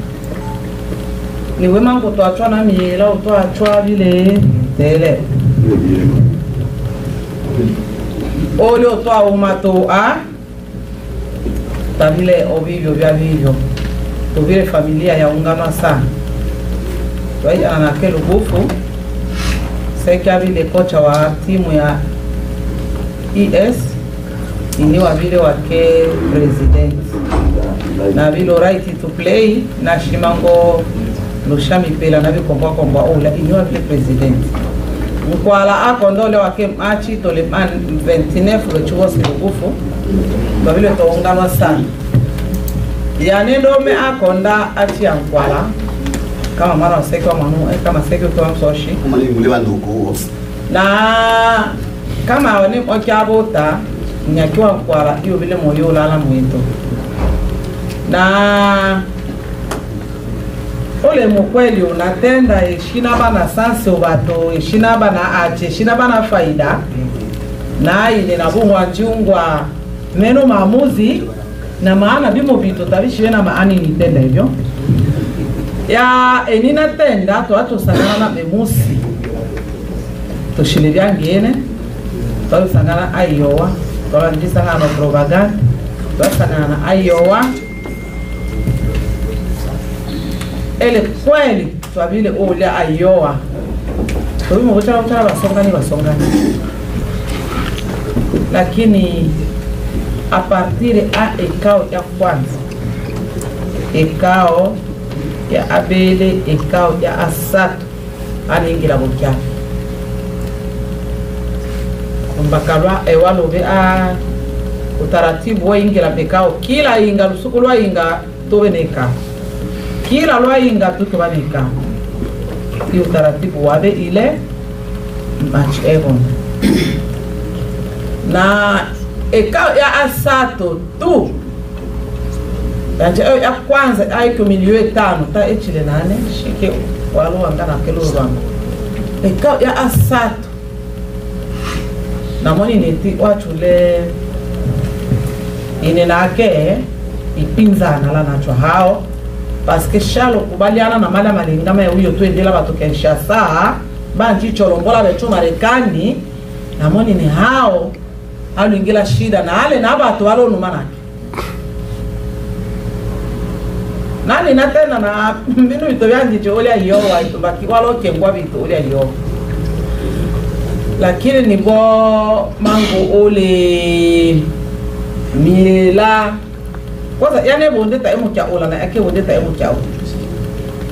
ni wema kutwachwa na miela utwachwa vile tele ole utwa umato a tabile ovivyo vya vivyo tuvile familia ya ungano sana twai anakelo bufu seka vile kocha wa timu ya ES iniwa vile wake president na vile right to play na shimango Lushami pela na bikomba komba ola iniwa vile president Nkwala akondole wake machi tole 29 lechuwa silugufu babile toongama sana yani ndome akonda ati ya Nkwala kama mara waseke wa manu kama seke kwa msoshi
kama ni mule banduko
na kama wani okyabota nyakiwa Nkwala iyo vile moyo lala mwito na ole mukweli unatenda ishina bana sanse ubato ishina bana ache ishina bana faida na ile na bungwa chungwa meno maamuzi na maana bimo vitu tabishi na maani nitenda hivyo ya enina tenda to ato sangana na memusi to shile byangene to sangana ayowa to ndisanga no propaganda to sangana ayowa ele kweli twabile ole ayowa tubimo kutara basongani lakini a partir a ekao ya kwanza ekao ya abele ekao ya asatu aningira bukya kumbakalwa ewalobe a utaratibu wa ingira bekao kila inga lusuku lwa inga tobeneka kila lwa inga tutubaneka ki utaratibu wabe ile match evon na ekao ya asato tu ya kwanza aiko milioni 5 ta echile nane shike walo wangana kelo rwanda ekao ya asato na moni neti wachule ine nake ipinzana la nachwa hao parce que shalo kubaliana na mala malingama ya huyo tuendela batokesha saa banji cholombola betu Marekani na moni ni hao aluingila shida na ale na batu walo numanake nani natena na mbinu vitu vyanji chole ayowa itubaki walo kengwa vitu ole ayowa lakini ni bo mango ole miela kwanza yani bonde ta emu kya ola na ake bonde ta emu kya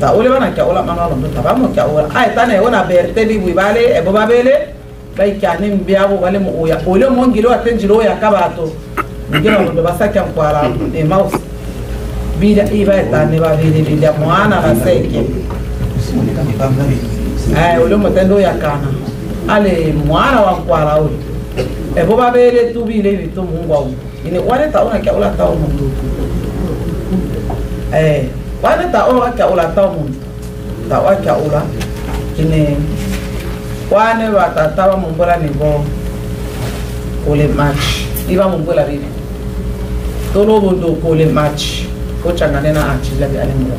ta ole bana kya ola manalo ndo ta ba mo kya ola ay tane wona berte bi wibale ebo babele bai kyane mbiabo wale mo oya ole mo ngiro atenjiro ya kabato ngiro ndo basaka Nkwala e mouse Bida iba etane ba bida mwana la seke. Ule motendo ya kana. Ale mwana wa kwala ule. Ebo ba bele tu bile vitu Mungu au. Ini wale taona kia ula tao mundu. Wale taona kia ula tao mundu. Tawa kia ula. Ini wane watatawa mumbola nivo ule match. Iba mumbola vivi. Tolo bondo ule match. Kocha nganena achila bi alimura.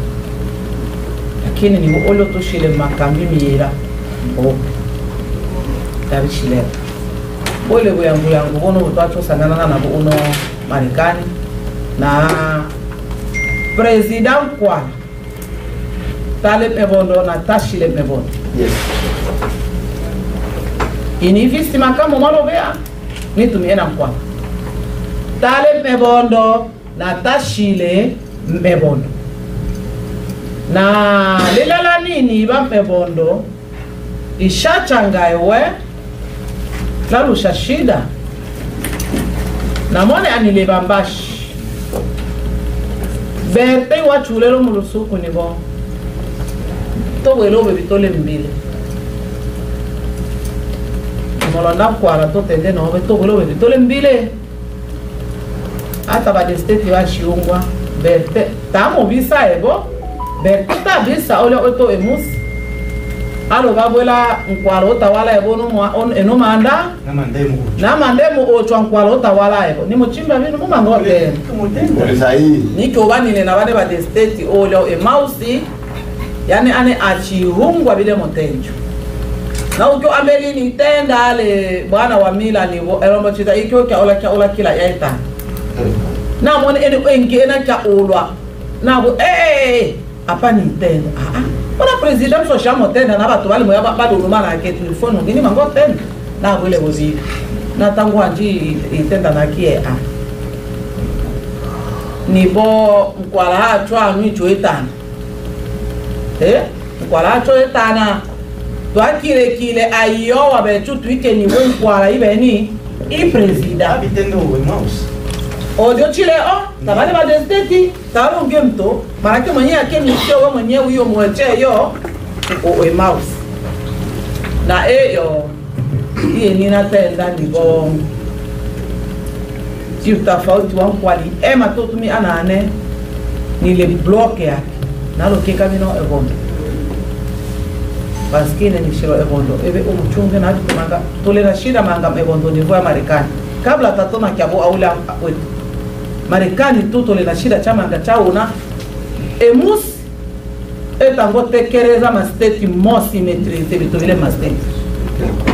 Lakini ni olo to shile makambi miera. Oh. Tabi shile. Ole yangu bono utwacho sangana na uno Marekani na president kwa Taleb Mebondo na Tashile Mebondo. Yes. Inivisti makamu malobea nitumiena kwa Taleb Mebondo na Tashile Mebondo. Na lilala nini iba Mebondo ishachangaewe lalusha shida na mwane anilebambashi berte wachulelo mulusuku nibo towelo bebitole mbile molonda kwara to tende no be towelo bebitole mbile ata ba desteti wa shiungwa berte tamo bisa ebo berte ta bisa ole oto emus alo babuela nkwalo utawala ebono eno manda na mandemu ochwa nkwalo utawala ebo ni muchimba bino mumangote niko banile na bane ba state olyo emausi yani ane achihungwa bile motenjo na ukyo ameli ni tenda ale bwana wa mila ni erombo chita ikyo kya ola kila yaita na mone ene engena kya olwa na bo apa ni tenda Ona president so chamo tenda na batu bali moya bado lumana ke telefone ngini mango tenda na vile bozi na tangu anji itenda na kie ni bo mkwala achwa ni choetana mkwala choetana twakile ayo wabetu twike ni we mkwala ibeni I president abitendo we mouse Odio chile tabale ba desteti taro ngemto marake mwenye yake nisho mwenye huyo mweche yo mouse na yo iye nina tenda ndibo si utafauti wa kwali matoto mi anane nile bloke yake nalo keka mino ebondo baskine ni shiro ebondo ebe umuchunge na tumanga tolera shida manga ebondo nivo ya Marekani kabla tatona kyabo aula wetu Marekani tuto le na shida chama ngachao na emus etango tekereza ma state mosi maîtriser bitovile ma state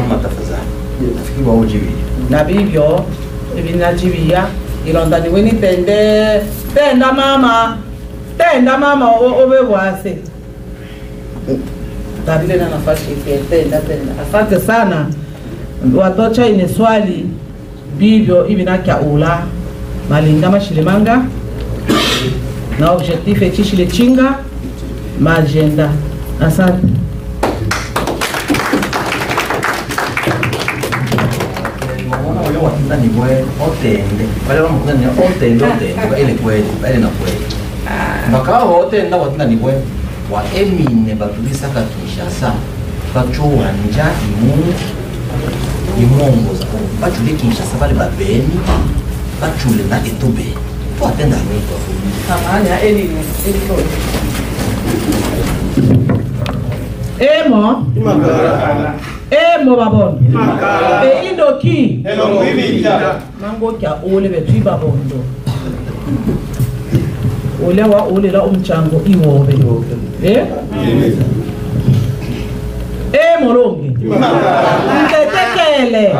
matafaza nafikiri wa ujibi na bibyo ibina jibia ilonda ni weni tenda mama obebwase tabile na nafasi tenda asante sana watocha ine swali bibyo ibina kya ula malinga mashilemanga na objectif echishile chinga ma agenda asante
wale watinda ni bwe otende wale wamukuza ni otende ile kweli ile na kweli mpaka otenda watinda ni bwe wa emine batulisa Kinshasa bachowanja imongoza bachule Kinshasa bale babeni bachule na etobe to atenda nito amanya eli emo babon indoki mango kya ole betu babondo ole wa ole la umchango iwobe molongi tetekele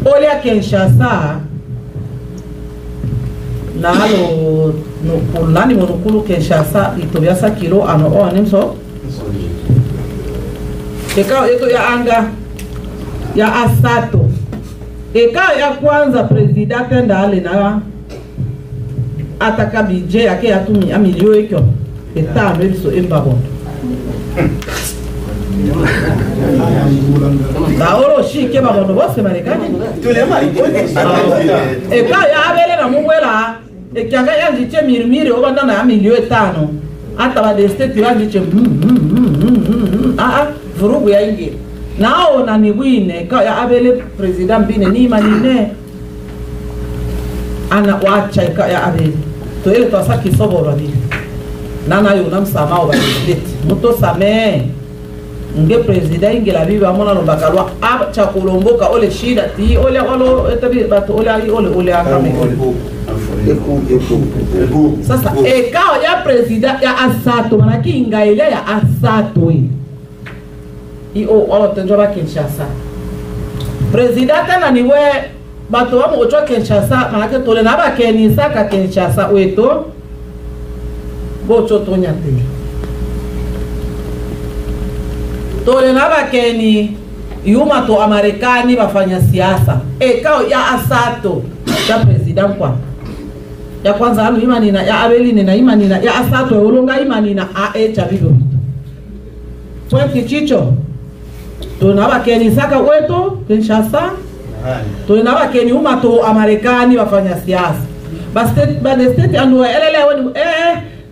ole ya Kinshasa nalo nani monokulu Kinshasa itobiasa kilo ano nimso eka eto ya anga ya asato eka ya kwanza president ndale na ataka bije yake yatumi amilio ekyo eta amebiso embabondo Taoro shike babondo bose Marekani eka ya abele na
ekianga yanjiche mirimiri obanda na milioni 5 hata ba estate yanjiche vurugu ya ingi nao na nibwine ka ya abele president bine ni manine ana wacha ka ya abele to ile to saki soboro bi nana yo namsama wa estate muto same nge president ingela bibi amona lo bakalwa acha kulomboka ole shida ti ole olo etabi bato ole ali ole akame sasa ekao ya president ya asato manaki ingaile ya asato olo tenjwa Kinshasa president na niwe bato wa mocho Kinshasa manaki tole na ba kenisa ka Kinshasa weto bocho tonya te tole na bakeni yuma to Amerikani bafanya siasa ekao ya asato ya president kwa ya kwanza alu imanina ya abeli na imanina ya asato ya ulonga imanina cha bido pointi chicho to na bakeni saka weto Kinshasa to na bakeni yuma to Amerikani bafanya siasa basi state ando elele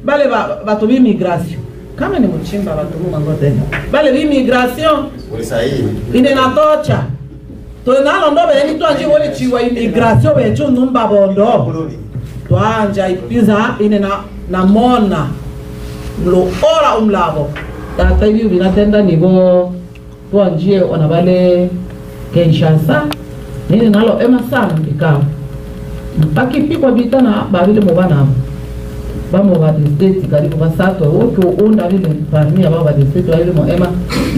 bale bato bi migration kama ni mchimba watu ngote bale bi migration ine na tocha to na ndo be ni to anji wole chiwa immigration be chu numba bondo to anja ipiza ine na mona lo ora umlabo tata hivi vinatenda nivo to anjie ona bale Kinshasa nini nalo ema sana bikao akipikwa bitana babile mobana bamo ba district karibu basato wote onda vile famia baba district wa ile moema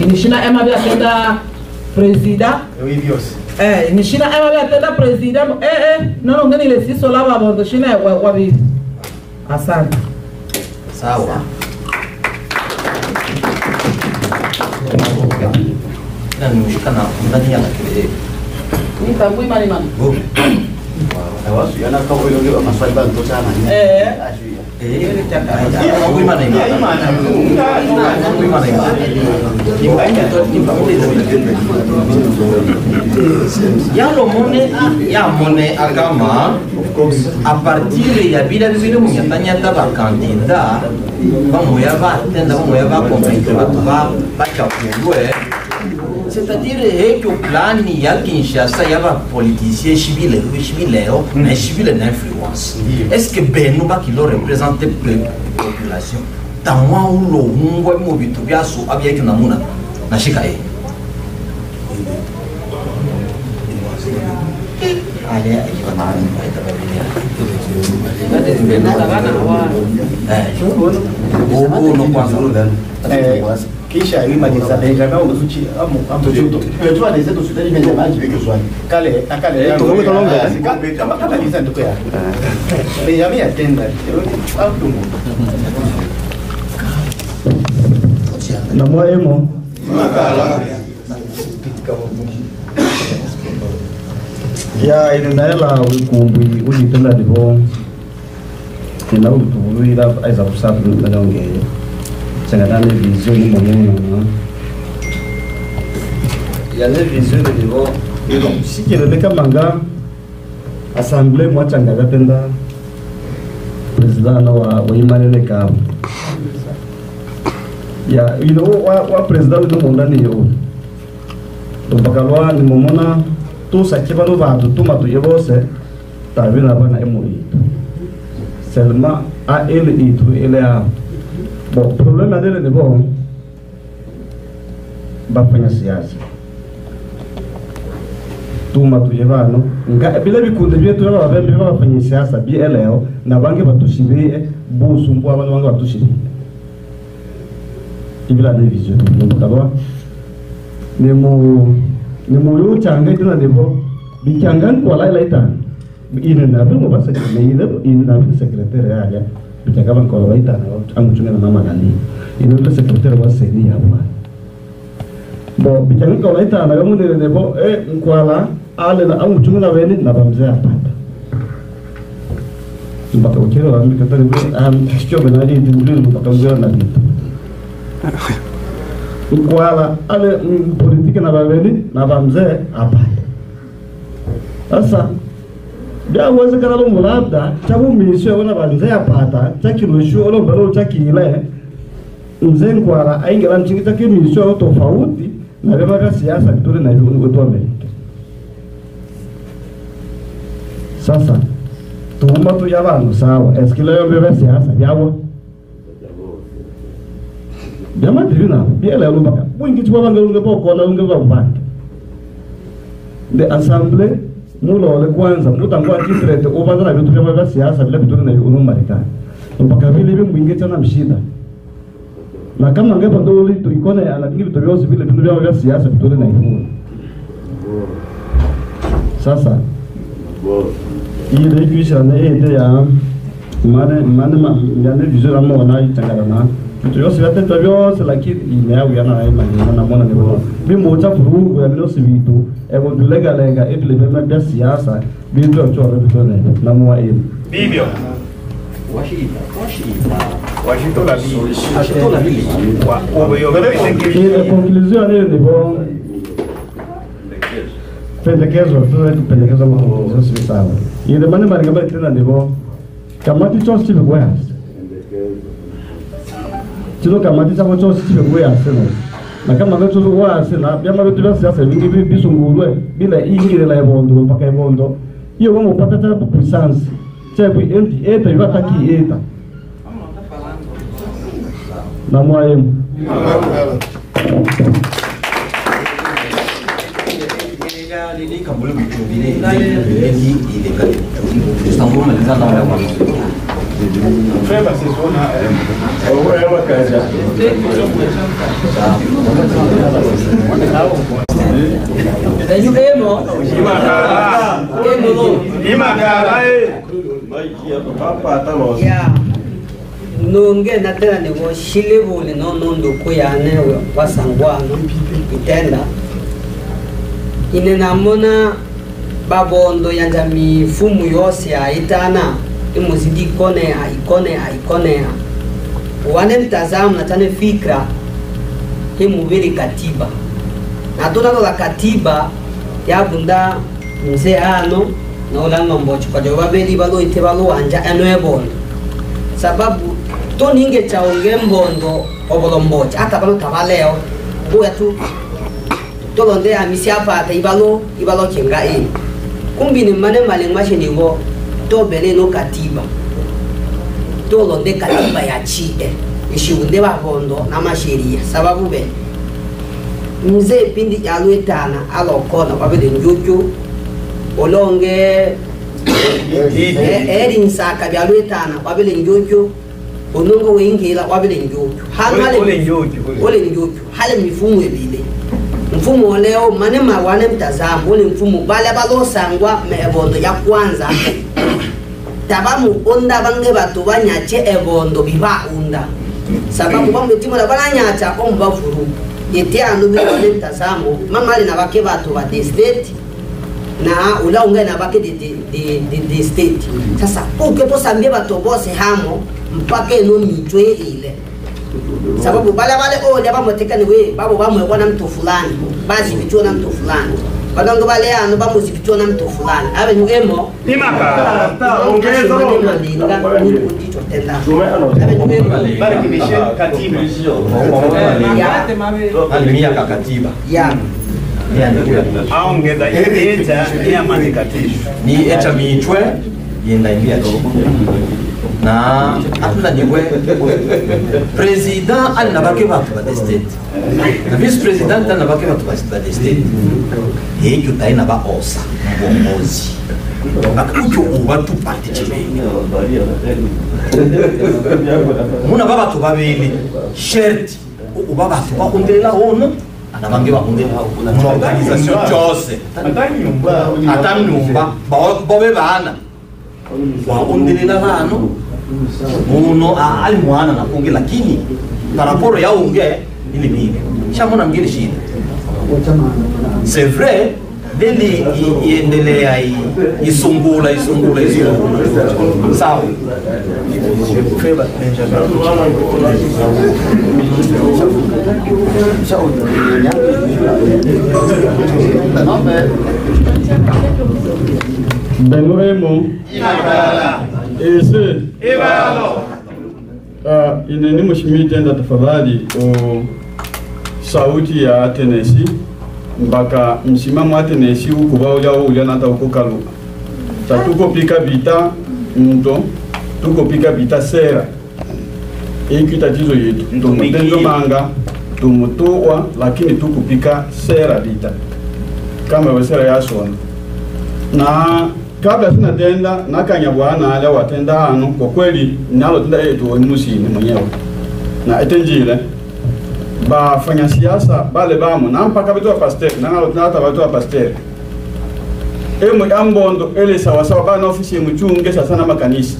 inishina ema bia tenda president inishina ema bia tenda president no ngani ile siso la baba ndo shina wa bibi asante
sawa na nimeshikana ndani ya kile
ni tambu imani mani
awasu yana kwa ile maswali bantu sana
ya mone agama a partir ya bila vile munyatanyata ba kandida bamoya batenda bamoya bakonvaincre batu bachakungwe c'est-à-dire que plan ya Kinshasa ya ba politicien chibileo mais chibile d'influence est-ce que benu ba qui le représente population tamwa ulo ngwa mo bitu byaso abya kina muna na shika ale
kisha imaliza kama umefuchi amtoto tu anaweza tusitani mwenye maji peke swali kale kama hizo ndio ya Benjamin atenda
na mwemo
makala
ya inaela ukumbi ulitenda divo ina utubulira aiza kusatu ndonge sangadane vision ni momuno ya ne vision de divo sikireleka manga assemblée mwachanga gatenda president wa imanele ka ya wa president no mondani yo to bakalwa ni momona to sakiba no ba to mato yebose tabina bana emoi seulement a ele itu ele a bon problème adele de bon ba fanya siasa tu mato yebano nga bila bikunde byetu ba bembe ba fanya siasa bi eleo na bange batushibe busu mpo abantu bange batushibe ibila de vision ndaba nemo yo changa ituna nebo bichangan ko lai lai tan ina na mo basa ne ina na secretary ya bichangan ko lai tan ang chunga na mama gali ina na secretary wa seni ya ba bo bichangan ko lai tan na mo ne nebo nkwala ale na ang chunga na weni na bamze apata mbaka ukero ambi katari hashio benadi ndimulilo mbaka ngera na bitu ukwala ale politiki na babeli na bamze hapa sasa bia wose kana lo mulabda chabu misho wana banze yapata chakiloshu olo mbalo chakile mzee Nkwala aingela mchingita kimisho tofauti na vyama vya siasa vitole na wetu Amerika. Sasa tuhuma tu ya bantu sawa eskile yo vya siasa yawo Jama tribuna biela lumbaka mwingi chwa banga lunge boko na lunge bambaka the assembly mulo ole kwanza mutangwa kitrete ubanza na vitu vya siasa vile vitole na wetu Marekani mpaka vile mwingi tena mshida na kama ngepa ndo litu ikone anatingi vitu vyose vile vitu vya siasa vitole na ifuru sasa ile juisha na ende ya mane vizuri ama wanaichangana na vitu vyose vya tatu vyose lakini imeyao yana imani na mwana ni bora bimo cha furugu ya minosi vitu ebo tulega ebile vya siasa vitu vya vitole na mwa ile
bibio
la conclusione è bon pendekezo pendekezo ma si stava e le mani marga tena devo kamati cho si bwa tino kamati cha cho si bwa seno na kama vetu wa sena bia ma vetu vya vingi bisungulwe bila ingire la bondo mpaka bondo io vamo patata puissance cioè qui eta va taki eta na mwalimu
nonge na tena ni go shilebule no nondo kuyane wasangwano itenda ine namona babondo yanja mifumu yose ya itana imuzidi ikone wane mtazamu na tane fikra himubiri katiba na tunalo la katiba ya bunda mzee ano na ulanga mbocho kwa jawa beli balo ite balo anja eno bondo sababu to ninge chaonge mbondo obolombocha hata balo tabaleo buya tu to londe amisi hapa ata ibalo chenga kumbi ni mane malengmashe nigo to bele no katiba to londe katiba ya chie ishiunde babondo na masheria sababu be mzee pindi yalwetana alokona babede njojo olonge eri nsaka byalwetana babele njojo onongo wengela babele njojo ole njojo hale mifumo ebile mfumo leo mane mawane mtazamo ole mfumo bale balosangwa mebondo ya kwanza tabamu onda bange batu banyache ebondo biba unda sababu bamwe timola bananyacha omba furu yete anu bione mtazamo mama ali na bake batu ba state na ula unga na bake de state sasa uke to sambie batu bose hamo mpaka no mitwe ile sababu bale ole bamotekane we babo bamwe kwa na mtu fulani basi bitwa na mtu fulani badongo bale anu bamo zibitwa na mtu fulani abe ni emo
imaka ongeza
ndicho tenda
bariki bishe katiba
alimia katiba
ya
aongeza eta ya manikatifu
ni eta michwe yenda ingia na atunda niwe president alinabake batu ba state na vice president alinabake batu ba state hiyo taina ba osa mbongozi akucho ubatu party chimeni muna baba tu babili shirt ubaba tu bakundela ono anabange bakundela mu organisation chose atanyumba bobe bana waundelela bano muno ali mwana na kunge lakini paraporo ya unge ili bibi shamona mgeni shida c'est vrai deli iendelea isungula sawa
Benoemo ese ineni mheshimiwa tafadhali o sauti ya Tennessee mpaka msimamo wa Tennessee ukuba ulia nata ukokalu tatuko pika vita mto tuko pika vita sera iki tatizo yetu tumutenzo manga tumutoa lakini tuko pika sera vita kama wesera yasona na kabla tunatenda na kanyabwana ala watenda hano kwa kweli nalo tenda yetu musini mwenyewe na etenjile ba fanya siasa bale bamo na mpaka beto pasteur na nalo tunata beto pasteur emu ambondo ele sawa sawa ba na ofisi mchunge sasa na makanisa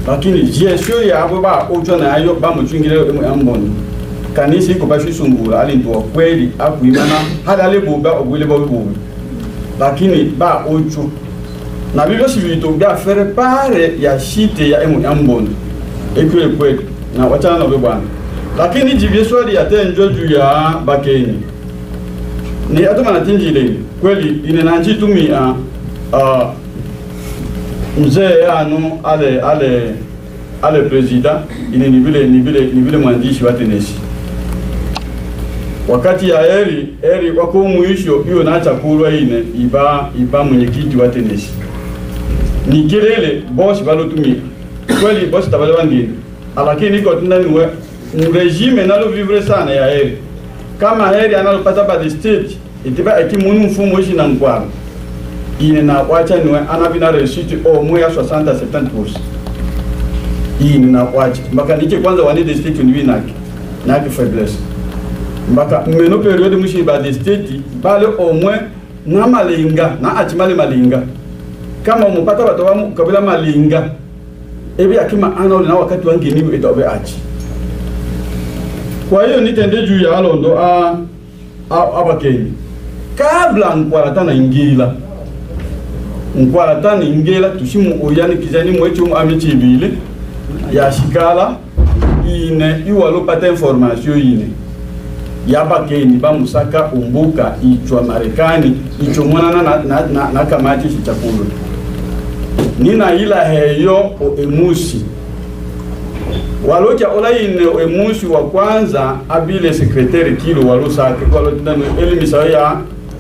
lakini jesho ya abo ba ojo na ayo ba mchungile emu ambondo kanisa iko bashi sungura ali ndo kweli akuimana hada le bumba obule bobu lakini ba ojo na biblia sivito bia faire pare ya shite ya emu ambondo ekwe kweli na wachana na bwana lakini jibie swali ya tenjo juu ya bakeni ni atuma na tinjile kweli ine nanji tumia mzee anu ale president ine nibile mwandishi wa Tennessee wakati ya eri wako mwisho hiyo na chakulwa ine iba mwenyekiti wa Tennessee ni kilele boss balotumia kweli boss tabale wangine lakini niko tunaniwe regime nalo vivre sana ya eri kama eri analopata ba state itiba ekimunu mfumo ishi na mkwano ine na wacha niwe anabina resiti o moya 60-70% ine na wacha mpaka nike kwanza wane district ni winaki na ki faiblesse mpaka meno periode mushi ba state bale au moins na malinga na achimale malinga kama umupata watu wa kabila malinga ebi akima ana na wakati wangi ni etobe achi kwa hiyo nitende juu ya alondo abakeni kabla nkwaratana ingila tushimu oyani kizani mwecho amichibile ya shikala ine iwalo pata information ine yabakeni bamusaka umbuka ichwa Marekani icho mwana na kamati chichakulu nina ila heyo o emusi waloja ola ine emusi wa kwanza abile sekretari kilo walosake walotenda elimisa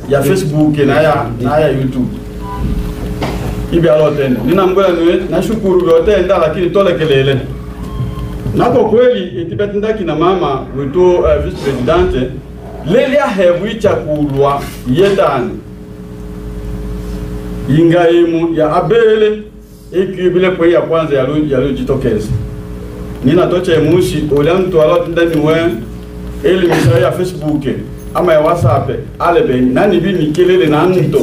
ya Facebook na ya YouTube ibi alotenda nina mgola na shukuru yotenda lakini tole kelele nako kweli itibetenda kina mama wito vice presidente lele ya hebu ichakulwa yetani ingaimu ya abele ikibile kwa ya kwanza ya jitokeza nina toche mushi ole mtu alotenda niwe elimisa ya Facebook ama ya WhatsApp alebe nani bini kelele na mto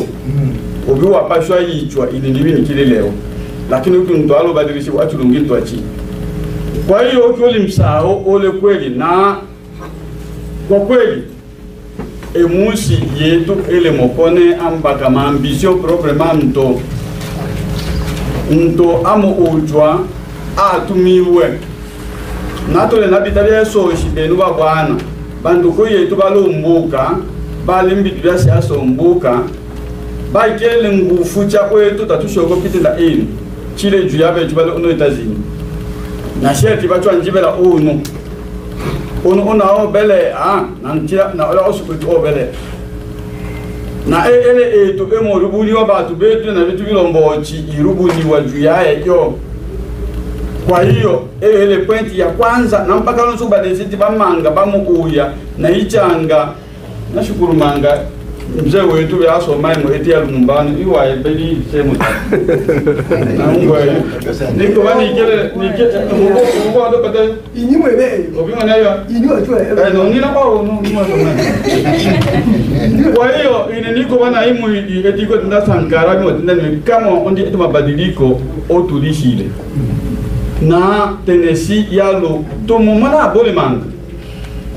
obi wapashwa yichwa ili nibini kileleo lakini mtu alobadilishi watu lungi twachi kwa hiyo ukioli msao ole kweli na kwa kweli emusi yetu ele mokone ambaka ma ambition proprement mto amo ujwa atumiwe natole nabitalia so shibenu babwana banduko yetu balomboka balimbitu bya siasa omboka baikele ngufu cha kwetu tatushoko pitenda ini chile juu yabe jubale ono Etazini na sheti batwa njibela ono bele na ntira na ola osukuti obele na ele eto emo rubuni wa batu betu na vitu vilombochi irubuni wa juu yae yo kwa hiyo ele pointi ya kwanza na mpaka lonso badesiti bamanga bamuuya na ichanga na shukuru manga mzee wetu ya soma mu etia lumbani iwa ebeli semu na ngwe niko bani kele ngo ndo pata
inyimwe be
obima nayo
inywe tu
no nina kwa no kwa hiyo ine niko bana imu etiko tunda sankara mi tunda ni kama ondi etu mabadiliko otulishile na Tennessee yalo to momana abole manga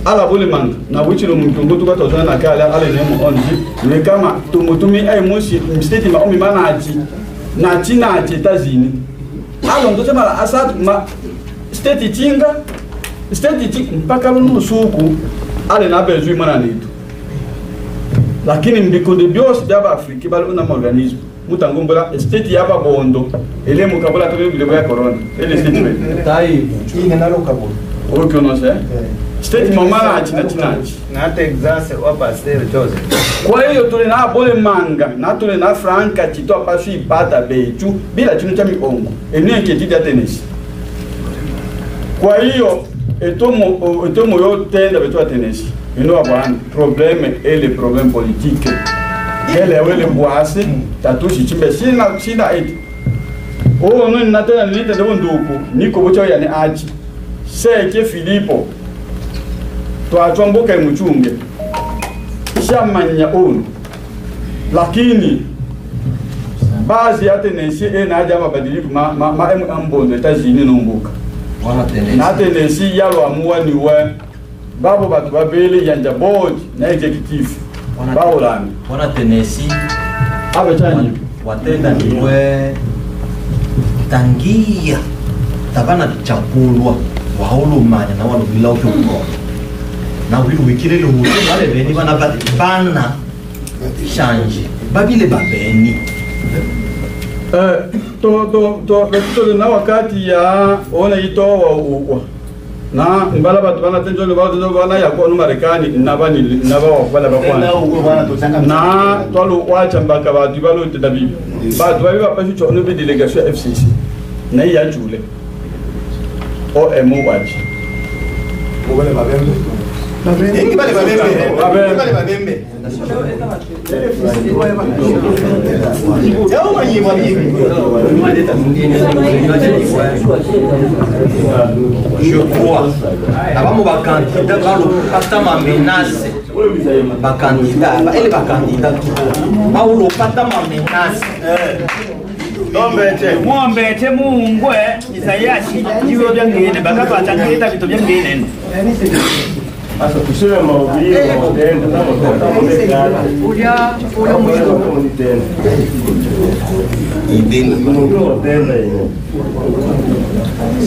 ala bole manga na wichilo mtungo tukatozana na kala ale nemo onji ne kama tumutumi ai mushi msteti ma omi manaji na china Etazini alo ndo sema asatu ma state chinga mpaka nusuku ale na bezu mana nitu lakini mbikundi byose byaba Afrika bali una organisme mutangombola state yaba bondo ele mukabula to bile ya corona ele state be
tai inge nalo kabula
oke no se state mamala achina
na hata exase wa pasteur Jose.
Kwa hiyo tule na bole manga na tule na franka chito apasu ipata bechu bila chino cha miongo ene ketidi atenesi. Kwa hiyo etomo yote betu atenesi ino abana problème et les problèmes politiques ele wele boase tatushi chimbe sina eti o no natana nilite ndo nduku niko bocho yani achi seke Filipo twachomboka muchunge shamanya onu lakini baadhi ya tenesi ena haja mabadiliko ambondo etazini nombuka na tenesi yalo amua niwe babo batu babele yanja board na executive baolani
wana tenesi
abe chani
watenda niwe tangia tabana chakulwa waulumanya na walo bila uko na wilu wikile lo mutu wale beni bana change babile babeni
to na wakati ya ona itoa wa na mbala batu bana tenjo lo bana ya kwa Marekani nabani nabawa bala bakwana na tolo wacha mbaka batu balo tedabi batu babi bapashi cho no be delegation FCC na ya jule o emo wachi
Bale babembe. Babembe. Bale babembe. Bale babembe. Yao manyi mwalimu.
Je crois. Abamo ba candidat balo pata ma menace. Ba candidat, ele ba candidat. Paulo pata ma menace.
Muombete Mungwe Isayashi jiwe byangene bakapata ngita bito byangene
Asa kusema mahubiri wanaenda na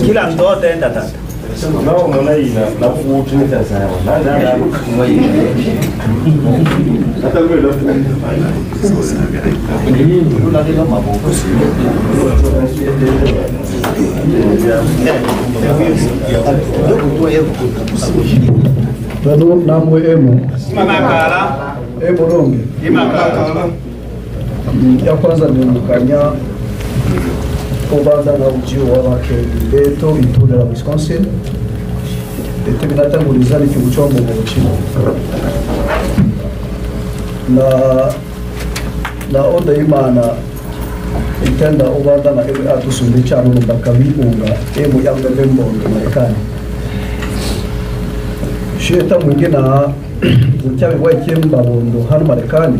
kila mtu ataenda tata
nao mwana ina na futi ni Tanzania na hata wewe
Tano namwe emo
Imakala
emo ronge
Imakala
ya kwanza ni mukanya kubanza na ujio wa wake leto itunda la Wisconsin ete binatanguliza ni kibuchombo mu chino na onda imana itenda ubanda na ewe atusunde chano mbaka biunga emo yanga lembondo Marekani sheta mwingine uchawi wa ikemba bondo hano Marekani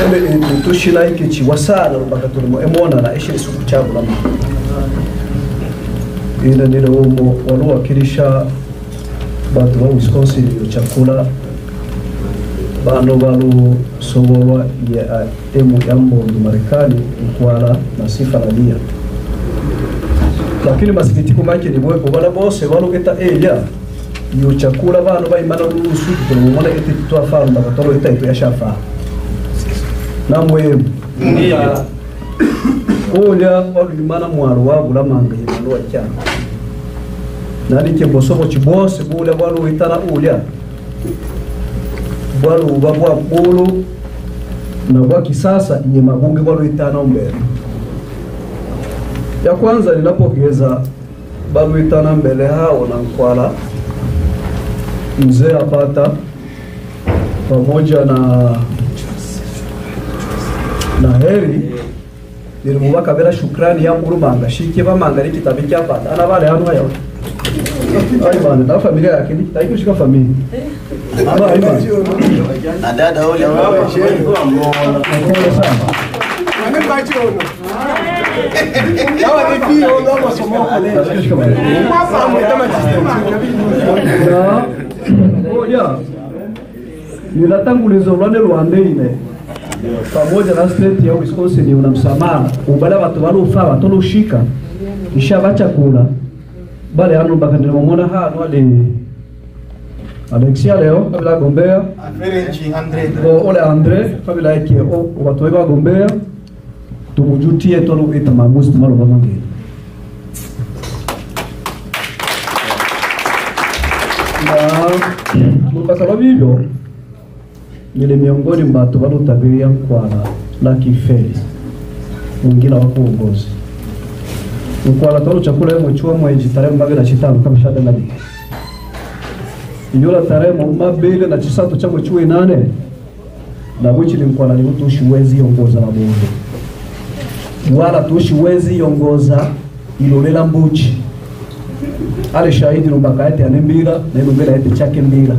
eme tushina iki chiwasana mbaka tulimo emona na ishi suku chabu lama ina nile umo wakilisha batu wa Wisconsin yo chakula bano balu sobolwa ya emu yambondo Marekani ukwala na sifa radia lakini masikitiko make ni bweko bana bose balugeta eya yo chakula bano baimana rusu tulumona ete twa famba katoro ita ito yashafa namwe ndia oля walimana mwaro wabula manga yimano wacha nani kembosobo chibose bula balu itana oля balu babwa bulu na kwa kisasa yenye mabunge balu itana mbele ya kwanza ninapogeza balu itana mbele hao na mkwala mzee apata pamoja na heri nilimubaka bila shukrani ya urumanga shike bamanga likitabi cyapata ana bale hano yawe ai bana na familia yake ni taikushika familia aba ai bana
na dada wale ambao
pole sana
Amembachi ono. Yawa ni pio ndo masomo kule. Papa mwetama
na oya ninatanguliza ulande Rwanda ine pamoja na state ya Wisconsin una msamaha ubala watu walofa watoloshika kisha bacha kula bale hano bakandira momona hano ale Alexia leo kabla gombea ole Andre kabla yake watu wa gombea tumujutie tolo eta mamuzi tumalo bamangeni na mukasaba bibyo nile miongoni mwa watu walotabiria kwa la kifeli wengine wako uongozi mkwala tolo chakula yemo chua mwezi tarehe 25 kama shada na biki Iyola tarehe mabele na chisato chamo chuwe 8 na wichi ni mkwala ni utushi wezi yongoza na bongo wala tushi wezi yongoza ilolela mbuchi ale shahidi numbaka yate anembira na ilolela yate chake mbira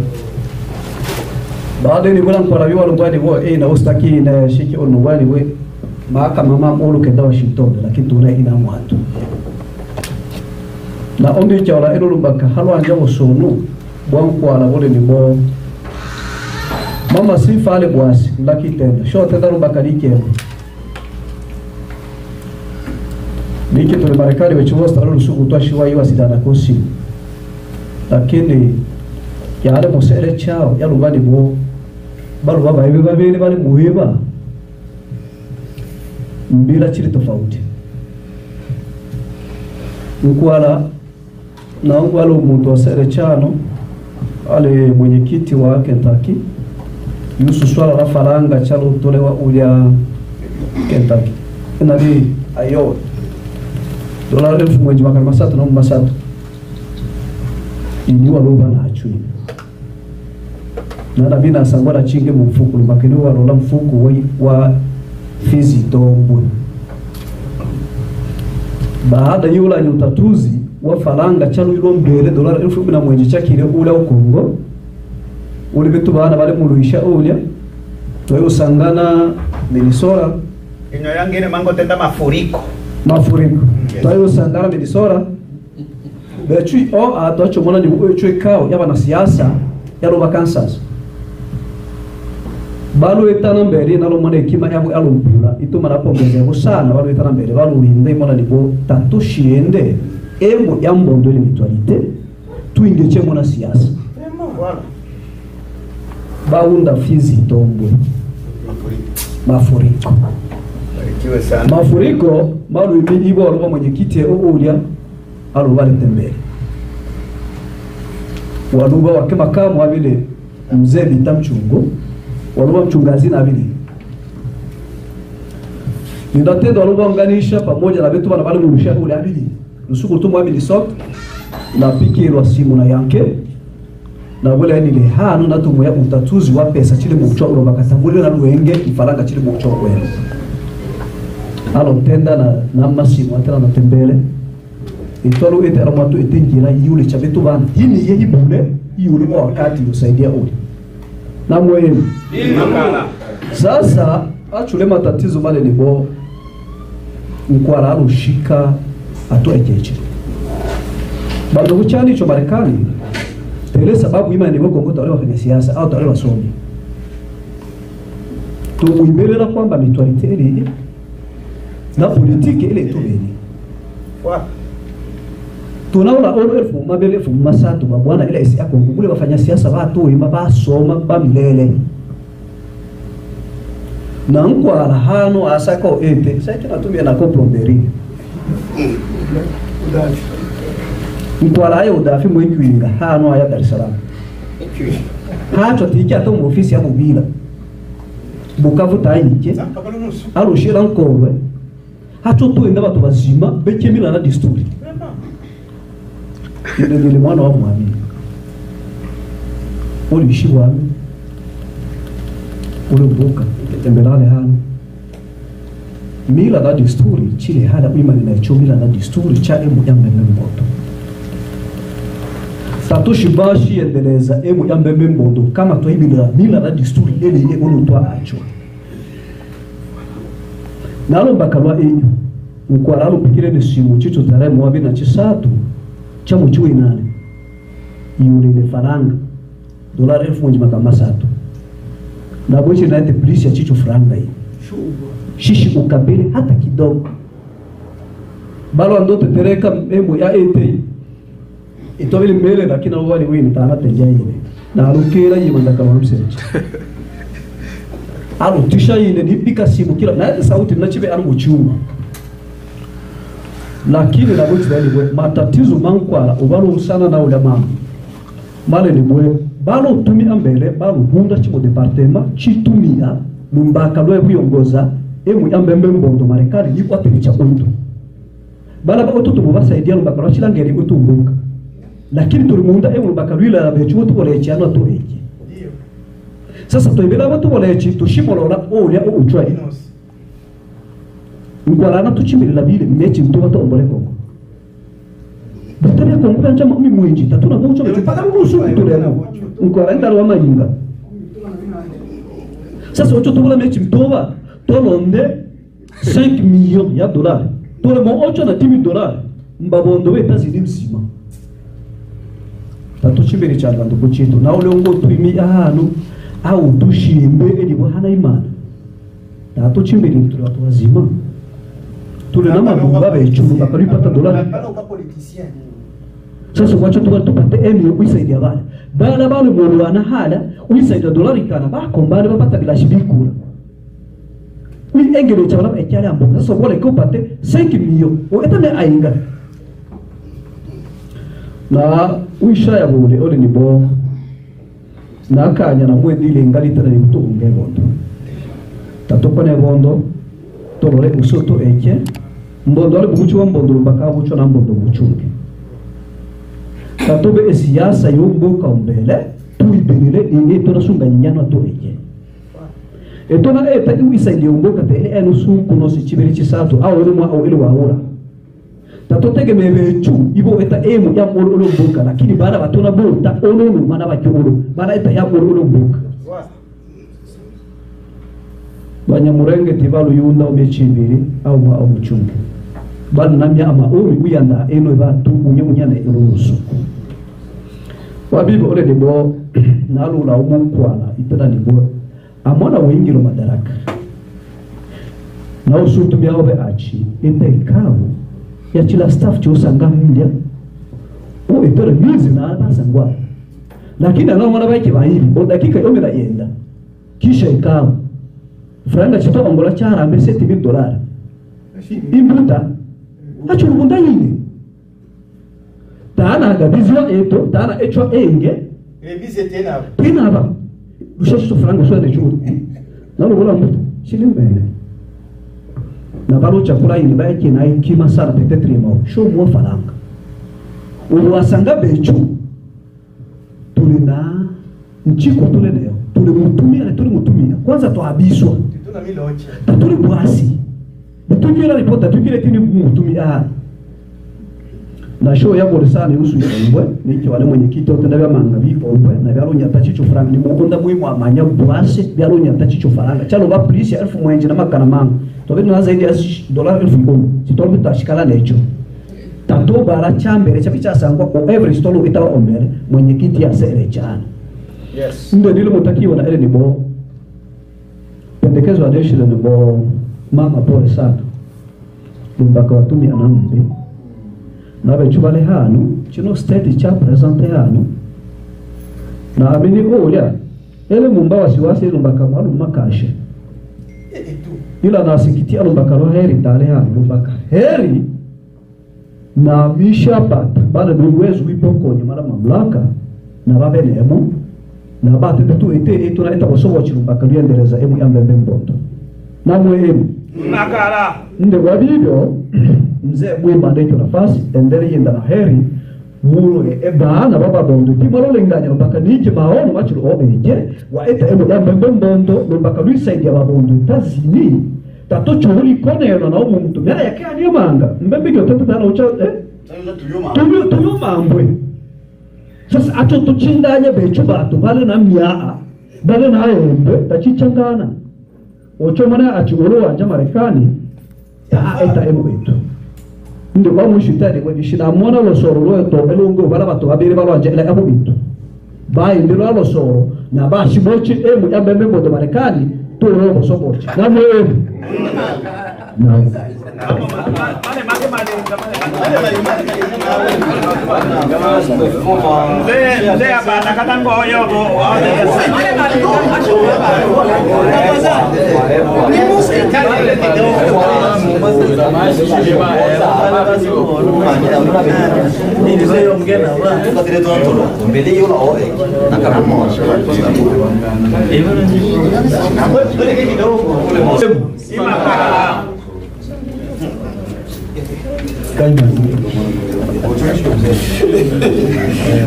baada ni bwana mkwala viwa lungwani wo na ustaki na shiki onungwani we maaka mama molu kenda Washington lakini tuna ina mwatu na ondi chawla ilo lumbaka halo anja wosonu bwanku ala wole ni bo mama sifa ale bwasi laki tenda sho tenda lumbaka like niki tole Marekani wechuosta lolo suku twashiwa iwa sidana kosi lakini ya ale mosere chao ya lumbani bo balu baba hivi babili bali muhiba mbila chili tofauti mkwala na ngwalo umuntu wasere chano ale mwenyekiti wa Kentucky yusu swala la faranga chalo tolewa ulia Kentucky nadi ayo $1000 mwezi wa masatu na masatu iniwa loba na achui na bina sangwala chinge mu mfuko mbakeni wa lola mfuko wa fizi tombo baada yula ni utatuzi wa faranga chalo ilo mbele $1000 na mwenye chakire ula ukongo uli bitu bana bale muluisha ulia toyo sangana Minnesota
inyo yangine mango tenda mafuriko
toyo sangana Minnesota bechui o atocho mona ni uwe kao yaba na siasa yalo Kansas balu etana mbere nalo mona ekima yabo alumpula ituma napongeze busana balu etana mbere balu inde mona libo tatushiende emo yambondo ile mutualite tuingeche mona siasa baunda fizi tombo mafuriko balu ibidi bo alo mwenyekiti ulia alo bale tembele waluba wakema kama vile mzee bitamchungo waluba mchungazi na vile ninatendo waluba nganisha pamoja na vitu bana murusha ule abili nusuku tu mwamili sok na piki ilo simu na yanke na wale ni le hano na tumu ya utatuzi wa pesa chile mukcho ulo bakatambule na luenge ifaranga chile mukcho kwenu alo tenda na masimu atela na tembele itoro ete aramatu etingira yule chabetu bana hini yehi bule yule kwa wakati usaidia uli na mwenu sasa achule matatizo male ni bo mkwara alushika ato ejeje bado kuchani cho Marekani tele sababu ima ni wako ngota wale wafanya siasa au wale wasomi tumuimbele kwamba mitualite ile na politiki ile tubeni tunaona elfu mabele elfu masatu bwana ile isi yako ngule wafanya siasa watu ima basoma bamilele na mko alahano asako ete sasa tunatumia na komplomberi mko alayo udafi mwekwinga hano aya Dar es Salaam hacho tiki ato mu ofisi ya mubila Bukavu tayike arushira nkorwe hacho tuenda batu bazima bekemira na disturi ndele mwana wa mwami oli shibwami ule buka tembelale hano mila na desturi chile hada imani na chomila na desturi cha emu yambembe mbondo tatushi bashi endeleza emu yambembe mbondo kama toibila mila na desturi ele ile olutwa acho nalo bakalwa enyu ukwalalo pikire de simu chicho tarehe mwabi na chisatu cha mchuwe 8 yule ile faranga $1000 na boje na ete polisi ya chicho franga hii shishi ukabili hata kidogo balo andote tereka emo ya ete itobili mbele lakini wali wini tana teja ile
na rukera yimanda kama mseje alo tisha ile nipika simu kila na sauti nachibe alo muchuma lakini na bote bali bwe matatizo mankwala ubalo usana na ule mama male ni bwe balo tumi ambele balo hunda chimo departement chitumia lumbaka lwe buyongoza emu ambembe mbondo marekani yiko atekicha kwetu bala ba otutu mubasaidia lumbaka lwa chilangeri utumbuka lakini tulimunda emu lumbaka lwila la bechu tukolechi ano atoeje sasa toibela watu kolechi tushimolola olya uchwa ngwarana tuchimirira bile mechi mtuba tombole koko batari konguka nja mami mwinji tatuna bocho mpaka ngusu kutulemo ngwara ndaro wa mayinga sasa ocho tubula mechi mtuba tolonde 5 millions ya dollars tole mo 8 na 10 dollars mbabondo beta zilimsima tatuchimbere cyangwa ndukuchito na ole ngo tuimi ahanu au tushimbe eli bwana imana tatuchimbere tuli watu wazima tuli na mabumba bechuru bakalipata dollars sasa kwacho tupate emi uisaidia bana bale mulwana hala uisaidia dollars kana bakombane bapata bila shibikura ui engelo chabala ekyale ambo sasa wale ko pate 5 millions o etame ainga na uisha ya bole ole ni bo na kanya na mwe dile ngali tana ni mutunge bondo tatopane bondo tolole usoto eke mbondo ale buchu wa mbondo mbaka buchu na mbondo buchunge tatobe esiasa yombo kambele tuibele ine tona sunga nyano to eke etona eta iwisa iliongoka te eno su kunosi chibiri chisato au ile mwa au ile waora tatotege mebechu ibo eta emu ya molo mboka lakini baada batona bota ononu mana bakyolo baada eta ya molo mboka banyamurenge tibalo yunda obechibiri au muchunge bana namya ama uri uyanda eno batu unyemunyana erusu wabibo ole debo nalu la umukwana itana nibo amona wengiro madaraka na usutu byaobe achi ikavu ya chila staff chosanga mdia o itore mizi na basangwa lakini ana mwana bake bahiri o dakika yomera yenda kisha ikavu franga chito ongola chara ambe $7,000 imbuta acho rubunda yine tana gabizwa eto tana echo enge
revize tena
ba ushasho franga swa de juru na rola mtu shilimbele na balo chakula ini bake na ikima sana petetri mo sho mo faranga uwasanga bechu tulina nchiko tule leo tulimutumia kwanza toabiswa
tuna miloche
tatuli bwasi tukiona ripota tukile tini mutumia na show ya borisani usu yembwe niki wale mwenyekiti otenda manga bikombwe na byalo nyata chicho faranga ni mukunda muhimu amanya bwase byalo nyata chicho faranga chalo ba polisi 1000 mwenje na makana manga tobe na zaidi ya $10,000 sitolo bitashikala necho tato bara chambere chapicha sangwa ko every stolo itawa ombere mwenyekiti ya sere chana yes ndio ndilo mutakiwa na ile ni bo pendekezo adeshi ni bo mama pole sana lumbaka watumi anambe nabe chubale hanu chino state cha presente hanu na abini olya ele mumba wasiwasi lumbaka malu makashe ila nasikitia lumbaka lo heri tale hanu lumbaka heri na mishapata bale nduwezu wipokonye mara mamlaka na babe nemo na bate betu ete na eta bosobo chilumbaka liendeleza emu yambembe mbondo na mwemu
nakara
nde wabibyo mzee mwema ndecho nafasi endele yenda na heri mulo ebana baba bondo timalo lenganya mpaka nike maono machiro obeje wa eta emu yambembe mbondo mpaka luisaidia babondo tazini tato churi koneno na umuntu mya yake anyomanga mbembe gyo tatu tano ucha tuyo mambwe sasa acho tuchindanye becho batu bale na myaa bale na embe tachichangana ocho mana achigoro wanja Marekani ta eta emu etu ndio kwa mushitari kwa dishina mona lo soro lo to elongo bala batu babiri balo anje ela emu etu bai ndilo lo soro na bashi bochi emu ya bembe bodo Marekani to lo boso bochi na mwemu na
Mzee hapa nakata ngoyo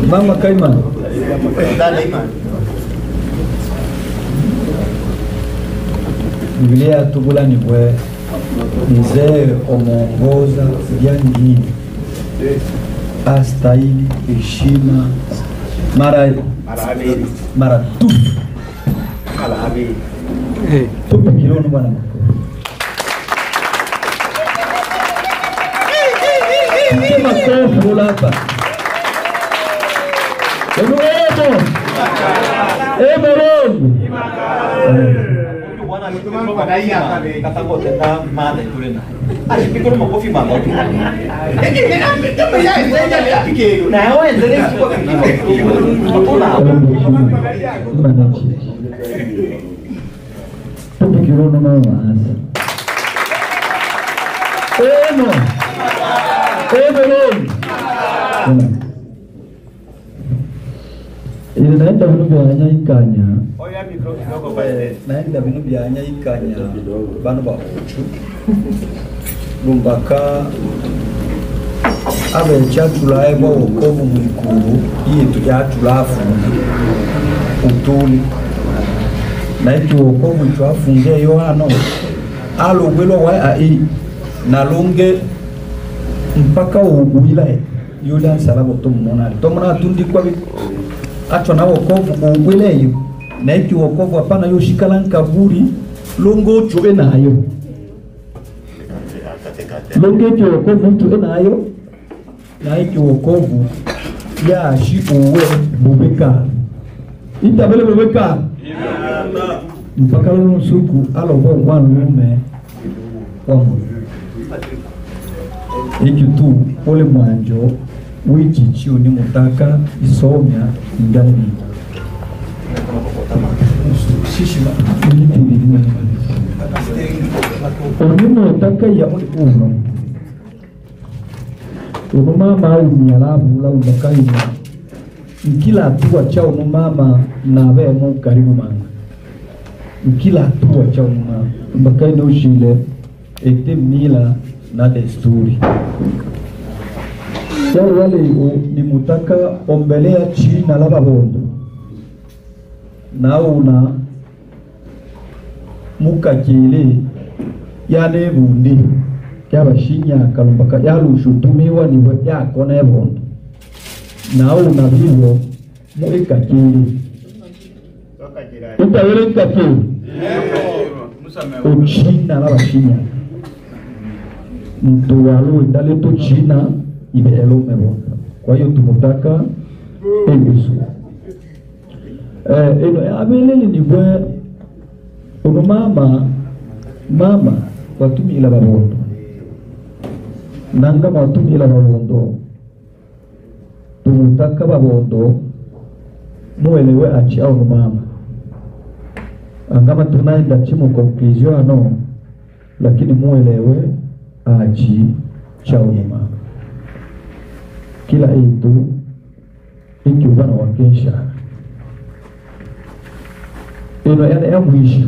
Mama Kaiman. Biblia tugula ni bwe mzee omuongoza vyangine astahili heshima mara tu tupe kirono bwana makofi hapa Ini naenda vinu vya nyaikanya. Naenda vinu vya nyaikanya. Bano ba uchu. Lumbaka. Abe chatula ebo wokovu mwikuru. Iye tujatula utuli. Na iki wokovu tuafunge Yohano. Alo welo wa ai. Nalonge mpaka uwila yule salabo tumona. Tomona tundi kwa acho na wokovu uweleyo na iki wokovu hapana yoshikala nkaburi longo chobe nayo longo iki wokovu mtu nayo na iki wokovu ya shi uwe bubeka itabele bubeka mpaka lolo suku alo bo mwana mume wangu iki tu pole mwanjo wiki chio ni mutaka isomya ndani shishima ni mutaka ya uno mama au nyalabu la undakaina kila hatua chao mama na vemo karibu mama kila hatua chao mama mbakaina ushile ete mila na desturi wale ni mutaka ombelea china la babondo na una mukakile yale bundi yabashinya kalumbaka yalushutumiwa ni yakona ebondo na una bibo muikakile utawele kakile uchina la bashinya mtu walu ndale tu china ibe elume bonda. Kwa hiyo tumutaka Yesu. Abelele ni bwe uno mama watumi ila babondo. Nanga watumi ila babondo. Tumutaka babondo muelewe achi au mama. Angama tunaenda chimo conclusion ano lakini muelewe achi chao mama. Kila itu iki ubana wakesha ino ya mwisho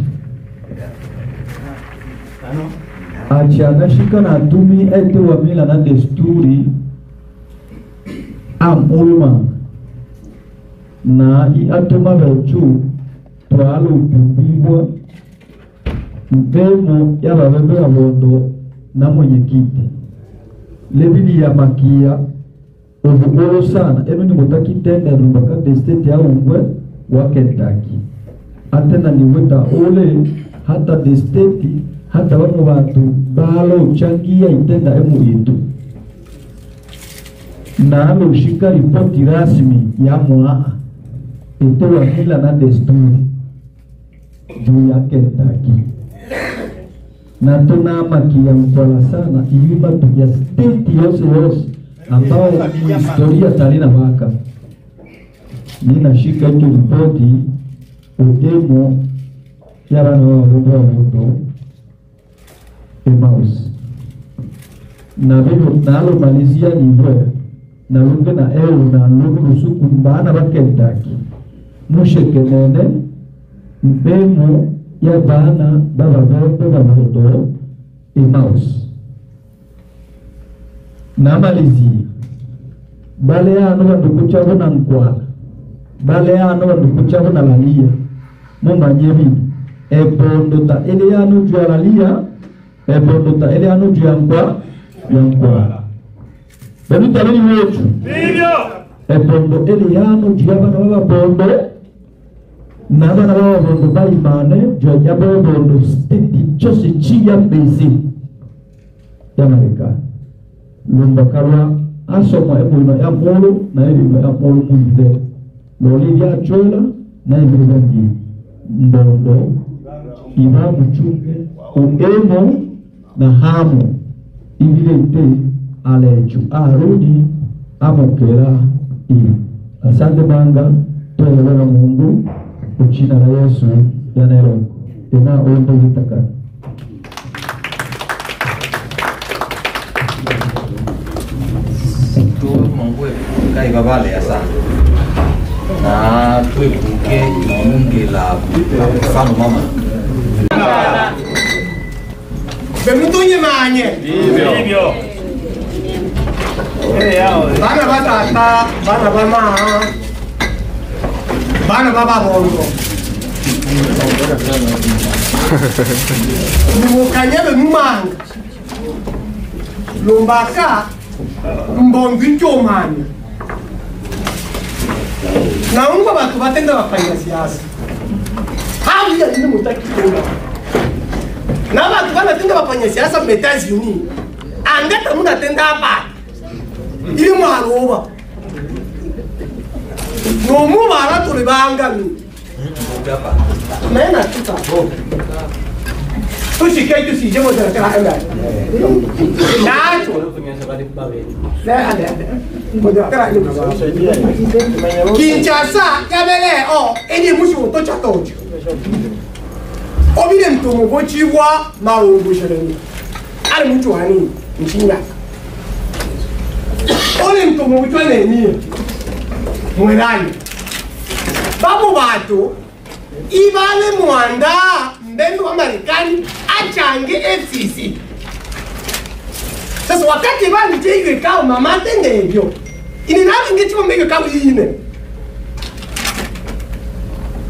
acha shika na tumi ete wa mila na desturi amulma na atuma vechu twalo tubibwa mpemo ya babebe ya bondo na mwenyekiti lebili ya makia Uvugolo sana, eno ni mutaki tenda lumbaka destate ya ungwe wa Kentucky. Atena ni weta ole hata destate hata wamu watu balo changia itenda emu itu. Na alo shika ripoti rasmi ya mwaa ite wa mila na desturi juu ya Kentucky.
na tunamakia mkwala sana ili batu ya state yose ambao historia talina baka ninashika hiyo ripoti utemo ya bana wa mundo Emmaus na vile nalo malizia niwe na lunge na na lunge rusuku mbana bakendaki mushekenene mpemo ya bana baba bodo Emmaus na malizia bale ano bandukuchabo na nkwala bale ano bandukuchabo na lalia mumanyebi ebondo ta ele ano jua lalia ebondo ta ele ano jua nkwala benu talini wochu ndivyo ebondo ele ano jua bana bondo na bana bondo baimane jua nyabo bondo stiti chose chia bezi ya Marekani lumbakarwa asoma ebono ya polo na elimu ya polo mwinde lolivya chola na imibangi mbondo iba mchunge uemo na hamu ivilete alechu arudi amokera iyo. Asante banga tuelewa Mungu uchina na Yesu yanero ina ondo vitaka
Mungu kai babale asa na tuepuke iunge la mfano mama
bemutonye manye
Ndivyo.
bana batata bana bama bana baba bongo nimukanye bemumanga lombaka mbongi chomani na ungo batu batenda bafanya siasa hawi ya nini mutaki kuona na batu banatenda bafanya siasa mu États-Unis angata muna tenda hapa ili mwaroba no mu bara tulibanga mi mena tuta tushike tusije mo tera tera enda nacho Kinshasa yabele eni mushu to chatocho obile mtomo bochibwa marungu shereni ali mtu hani mchinga ole mtomo mutwane ni mwelani babu batu ibale mwanda mbendo wa Marekani achange FCC. Sasa wakati bani tiwe kao mama tende hivyo. Ini nani ngechi mbege kao yine.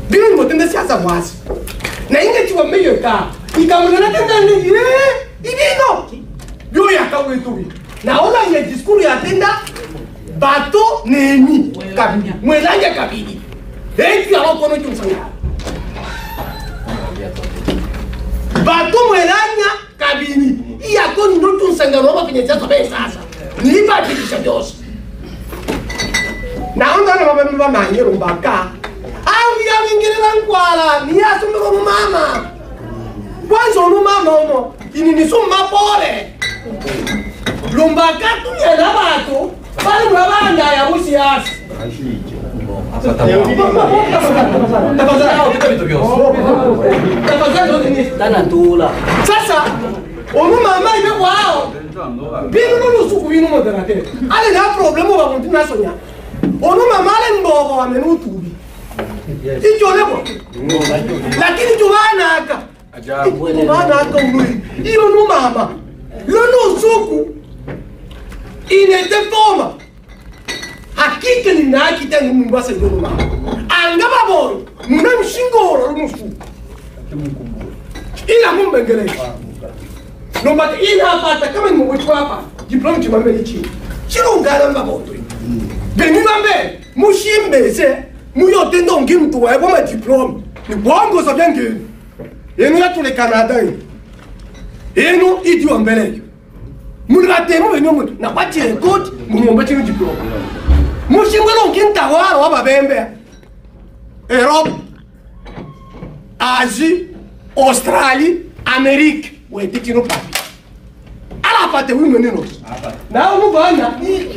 Bino ni motende siasa mwasi. Na ingechi mbege kao. Ikamwana tenda ni ibino. Bio ya kao wetu. Na ona ile diskuru ya tenda bato neni kabili. Mwelanja kabili. Eki alo kono chumsanga. Bato mwelanya kabili. Iya koni ndoto nsangano wa kwenye siasa besa sasa. Ni ibadilisha byose. Na onda na mama manyero mbaka. Au ya wingirira nkwala ni asumiro mama. Kwanza no mama omo ini ni summa pole. Lumbaka tunyela bato bali mwabanda ya usiasa. Sasa onu mama ibe kwao binu no suku binu moderateur ale na problème ba konti nasonya onu mama ale mbogo wa menu tubi ichole ko lakini tubana aka tubana aka ului iyo no mama lono suku inete forma hakika ni naki tani mbasa iyo no mama anga baboro muna mshingoro mufu ila mumbengele no mata ina pata kama ni mwichwa hapa diploma chimambe lichi chiro ngala mbaboto beni mambe mushimbeze muyo tendo ngi mtu wa kwa diploma ni bongo so bien que yenu ya tule Canada yenu idi wa mbele mulate mu benyo mu na kwachi record mumomba chino diploma mushingwelo ngi ntawaro wa babembe Europe Asie Australie Amérique wete kino papi ala pate wi meneno na umu bana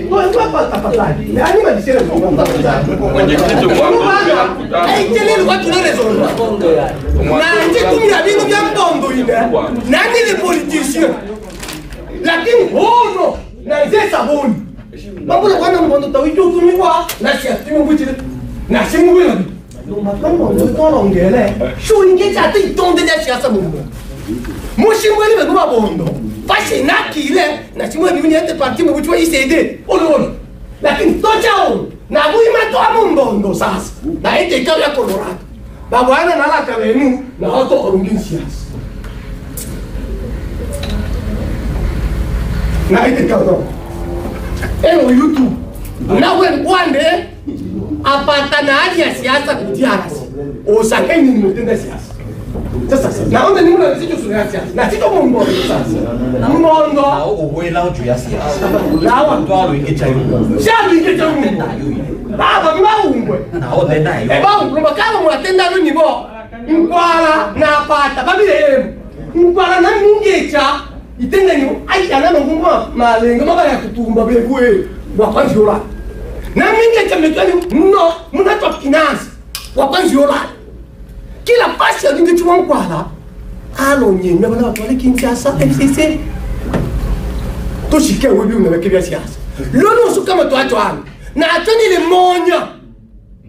ngo apatani na ani madisere mwenye kitu kwa tele watu na raison na nje kumi ya bingu vya mbondo ina nani les politiciens lakini hono na nje sabuni mambo wana mbondo tawito tumiwa na siatimu butile na simu wewe ndo matombo ndo ngele sho inge chate itonde ya siasa mumbo mushimwe ni ngoma bondo fashi nakile na chimwe ni nyete parti mu butwa ICD ololo lakini tochao na buima to amumbondo sasa na ite ikawa ya Colorado babwana na la kabenu na auto orungin siasa na ite ikawa eno YouTube na wewe kwande apata na hali ya siasa kudiarasi osakeni ni mtenda siasa sasa naomba ni mwana sio sura siasa na sio mumbo sasa mumbo
au uwela juu ya siasa
lawa
twalo ingechayo
shabu ingechayo baba mbaungwe
nao tena hiyo
baungwe bakaba mwatenda no nibo mkwala na apata babile mkwala na mingecha itenda ni aitana no nguma malengo mabaya kutumba bewe wakwanjura na mingecha metani no mnato finance wakwanjura kila pasi ya lingi chuwa mkwala alo nyenya bana watu wale Kinshasa FCC tushike webi unaweke vya siasa lolo usuka mtu watu wale na atoni ile monya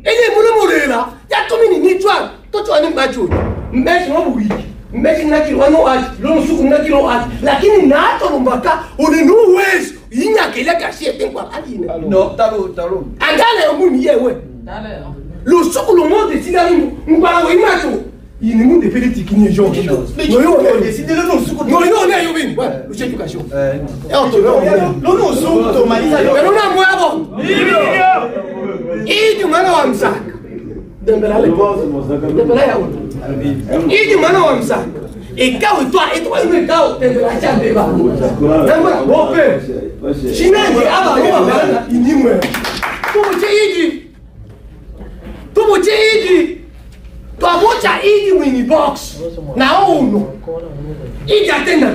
ile mulemurela ya tumini ni chwa toto ani mbacho mbeshi ngo wiki mbeshi na kilo wano ati lolo usuku na kilo ati lakini na ato lumbaka uli no wezo yinya kile kashie tenkwa aline
no talo
angale omuni yewe le souk le monde décide à nous. Nous parlons de mato. Il nous des politiques ni gens. Nous décider le nom souk. Nous on est yobin. Ouais, le chef éducation. Et on te le nom souk to malisa. Mais non na moi bon. Idi mwana wa msaka. Dembela ya wote. Idi mwana wa msaka. Ikaw toi une ikaw dembela cha beba. Namba bope. Shinani aba wa bana inimwe. Tumo cheiji. Tumo cheiji. Twabocha idi wini box. Na ono. Idi atenda.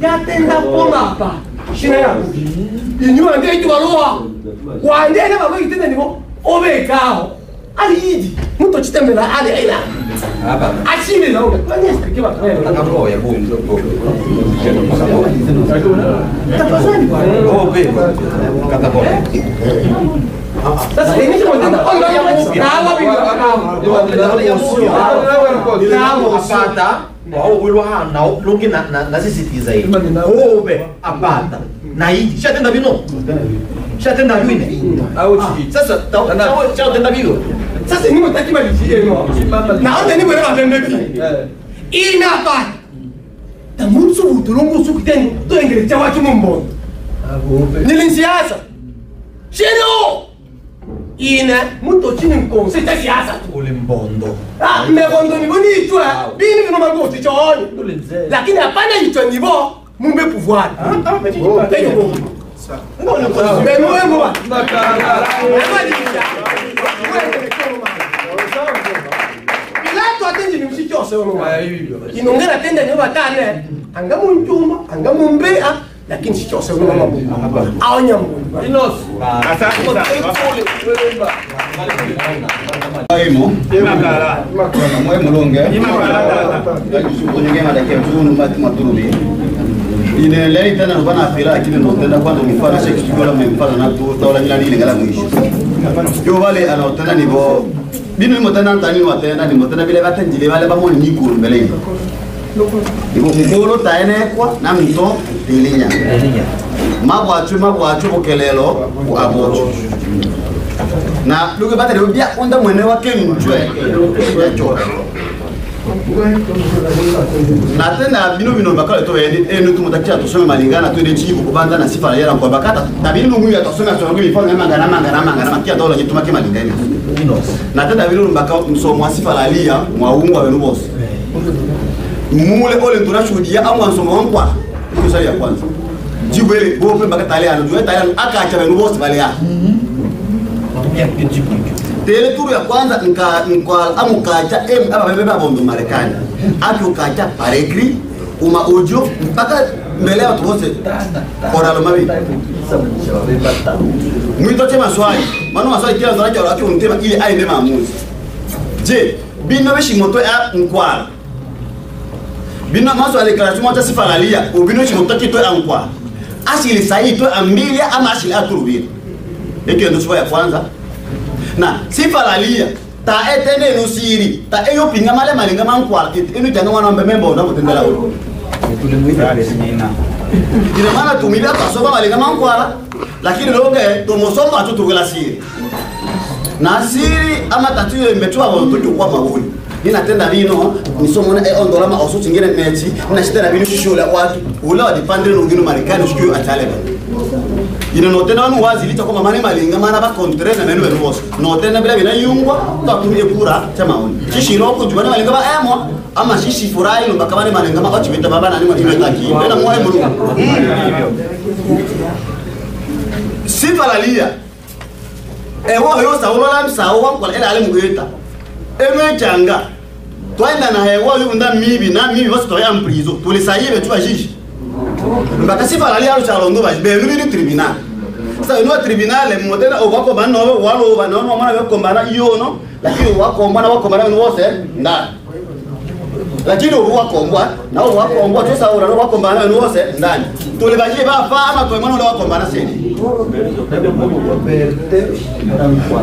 Yatenda pona hapa. Shina ya. Inywa ndio waloa. Waendele baba itenda nibo. Obekao. Ali idi. Mtu chitembela ali ila. Hapa. Ashime na wewe. Kwani explique watu wewe. Atakao ya bomu. Tafadhali bwana. Obe. Katakao. Sasa hivi tunataka kwamba na hawa apata wao wilwa hana longi na sisitiza hii obe apata na hii shatenda bino shatenda bino sasa chao tenda bino sasa ni mtaki malizie no naomba ni bwana bembebi ina apata tamutsu utulongo sukiteni to engere chawa chumombo nilinsiasa chero ina muto chini mkonse ta siasa ulimbondo mebondo ni boni itwa bini bino magoti choni lakini hapana itwa nibo mumbe pouvoir Pilato atendi ni msichose ono inongera tenda ni batane angamunjuma angamumbea lakini sichose ono mama aonya mungu inos
Aimo. Mwe mulonge. Kunyenge madake mzunu mati maturubi. Ine lei tena nubana afira akini notenda kwando mifano sex tukola mifano na tu tawala nyani ile ngala mwisho. Yo wale anotenda nibo binu motenda ntani watenda ni motenda bile batenjile wale bamoni nikuru mbele hiyo. Ibo mukolo taene kwa na mito tilinya. Mabwachu bukelelo abocho. Na lugu bata leo bia onda mwene wake mjwe ya choka na tena bino bakale to ene tu mutakia tusome malingana tu ile chibu kubanda na sifa yera kwa bakata na bino nguyu atasoma soma kwa mifano mangana makia dola kitu make malingana na tena bino mbaka msomo sifa la lia mwaungu wa benubos mumule ole tunashuhudia amu msomo wangu kwa kusali ya kwanza jibu ile bope mbaka tale anujua tale akaacha benubos bale ya tele turu ya kwanza nka amukacha aba bebe bondo Marekani aki ukacha paregri uma audio mpaka mbele watu wote oralo mabi mwito chema swali mano maswali kila nzara kwa watu mtema ili aende maamuzi je bino beshi moto ya nkwala bino maso declaration moto sifalalia ubino shi moto kito ya nkwala asili sahi to ambilia ama asili aturubiri eki ndo swa ya kwanza na sifalalia ta etene nusiri ta eyo pinga male malinga mankwala inu janga wana mbembo na mutendela ulo ina maana tumibia kasoba malinga mankwala lakini loge tumosoma atutugela siri na siri ama tatizo imetua watoto kwa mabuni ninatenda vino nisomo na ondola ma oso chingine mechi na shitana vino shishula watu ula wadipandire ngino Marekani shikyo atale ina notena wanu wazi licha kwa mane malinga mana ba kontre na menu wos notena bila bila yungwa tatumie kura chama oni shishiro ko jubana malinga ba emo ama shishi furai no bakabane malinga ma ochibeta baba na ni imetaki na mwa emu sifalalia ewo yo sawula msawo kwa ela ale mugeta eme changa twaenda na hewa yunda mibi na mibi basi toya mprizo tulisayibe tu ajiji mbaka sifalalia alo chalondo ba be ni tribunal sasa ino tribunal modena obako bano walo bano mwana bako mbana iyo no lakini wako mbana ni wose nda lakini wako mbwa na wako mbwa tu saura wako mbana ni wose ndani tulibaje ba fa ama kwa mwana wako mbana seni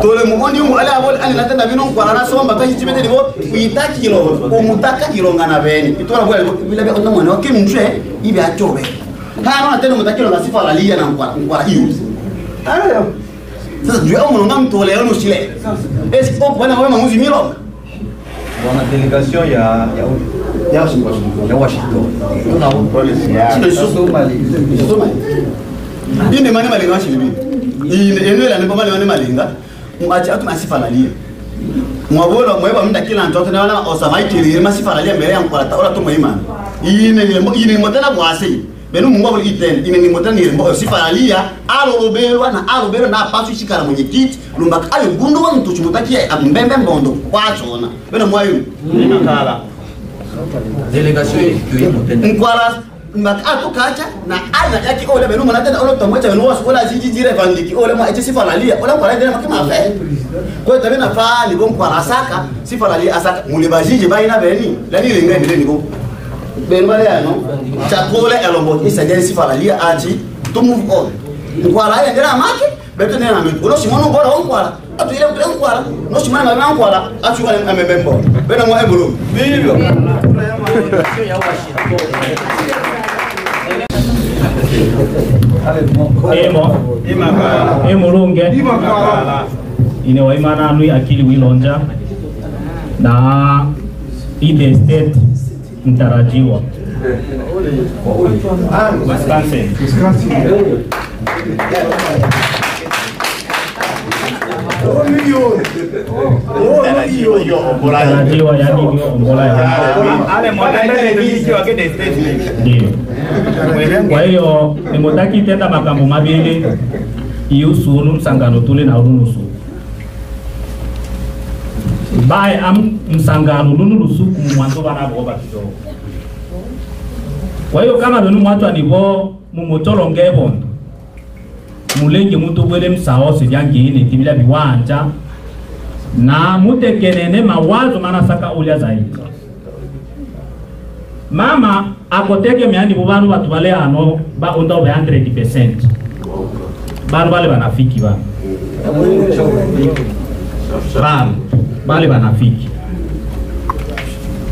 tole mugondi mu ala abol ani natenda bino kwa na somba ka hichimete nibo uitaki kilo umutaka kilonga na beni itora bwa bila be onda mwana wakimu mtwe ibe achobe hana natenda mutakilo na sifa lalia na kwa hiyo ara sasa jua mwana mtole ono shile esi pop bwana wewe mamuzi milo
bwana delegation ya Washington tuna policy ya Somali
ine mane malinga shilibi ine la nebo mane malinga mwacha atu masifalalia mwabolo mweba mnda kila ntoto na wana osamaitiri masifalalia mbele ya mkwala ora to mwima ine motana bwase benu mungu abuli iten ine ni motana ni mbo sifalalia alobelwa na pasu shikara mwenye kiti lumba ale gundu wa mtu chumutakia mbembe mbondo kwachona beno mwayo
nakala delegation ya mutenda
nkwala makato kacha na ana yake ole benu manatenda ole tomwacha benu wasola jijire vandiki ole mwa eti sifalalia ole kwa ndena makima fe kwa tabe na fa ni bon kwa asaka sifalalia asaka mulibajije baina beni lani lengeni ni go benu bale ano chakole elombo isajeni sifalalia ati to move on nkwala ya ndera make beto nena metu ulo simono bora onkwala atu ile kule onkwala no simana na onkwala atu wale amemembo bena mwa ebulu bibyo
mulunge ine waimana nui akili wilonja na ide state mtarajiwa Wisconsin. Mtarajiwa yani ndio ombola
ale modele ni kiwa kede state
ndio. Kwa hiyo nimotaki tenda makambo mabili iusu msangano tule na unusu bae am msangano nunusu kumwanzo bana boba kidogo. Kwa hiyo kama benu mwatu anibo mumotolo ngebo mulenge mutu bwele msao sijangine tibila biwanja na mutekenene mawazo mana saka ulia zaidi mama akoteke meani bubanu batu bale ano ba onda obe 100% banu bale banafiki ba bale banafiki.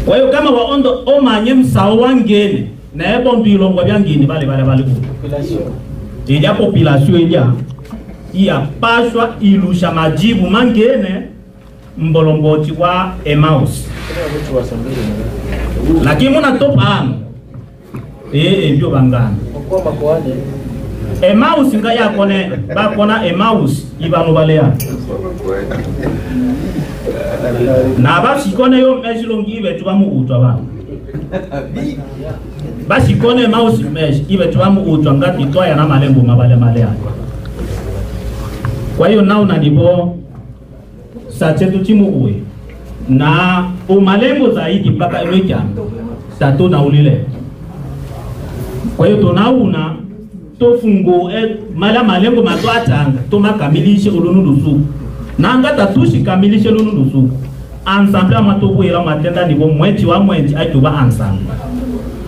Kwa hiyo kama waondo omanye msao wangene na ebo ndilongo byangini bale ku ija population ija iya paswa ilusha majibu mangene mbolomboti wa Emmaus lakini muna top ano ndio bangana Emmaus nga yakone bakona Emmaus ibano balea na basikone yo meshilongi ibe tubamu utwa ba basikone Emmaus mesh ibe tubamu utwa ngati toya na malengo mabale malea. Kwa hiyo nao nadibo sachetu timu uwe na umalengo zaidi mpaka imeja tatu na ulile Kwa hiyo tunauna tofungo mala malengo matwatanga tomakamilishe ulunulusuku nanga tatushi kamilishe ulunulusuku ensemble amatokuira matenda nibo mwechi wa mwechi ajuba ensemble.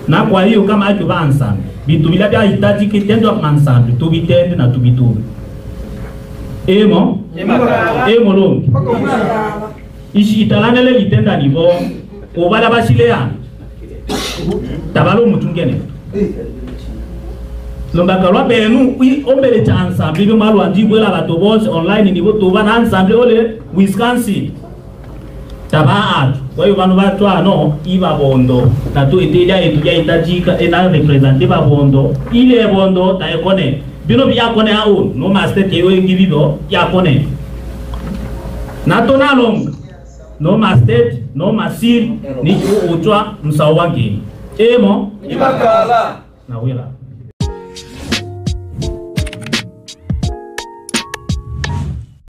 Na kwa hiyo kama ajuba ensemble bitu bila bya hitaji kitendo kwa ensemble tubitende na tubitube emo longi ishi italanele litenda nibo obala bashilea tabalo mutungene lombaka lwa benu ombele cha ensemble bi malu andibwela bato bose online nibo tuba na ensemble ole Wisconsin taba kwa hiyo banu batu ano iba bondo tatu iteja etuja itajika ena represente ba bondo ile bondo ta ekone bino bi yakone au no master ke yo ngibibo yakone na tonalong no master no masir ni utwa msawangi emo
ibakala
na wela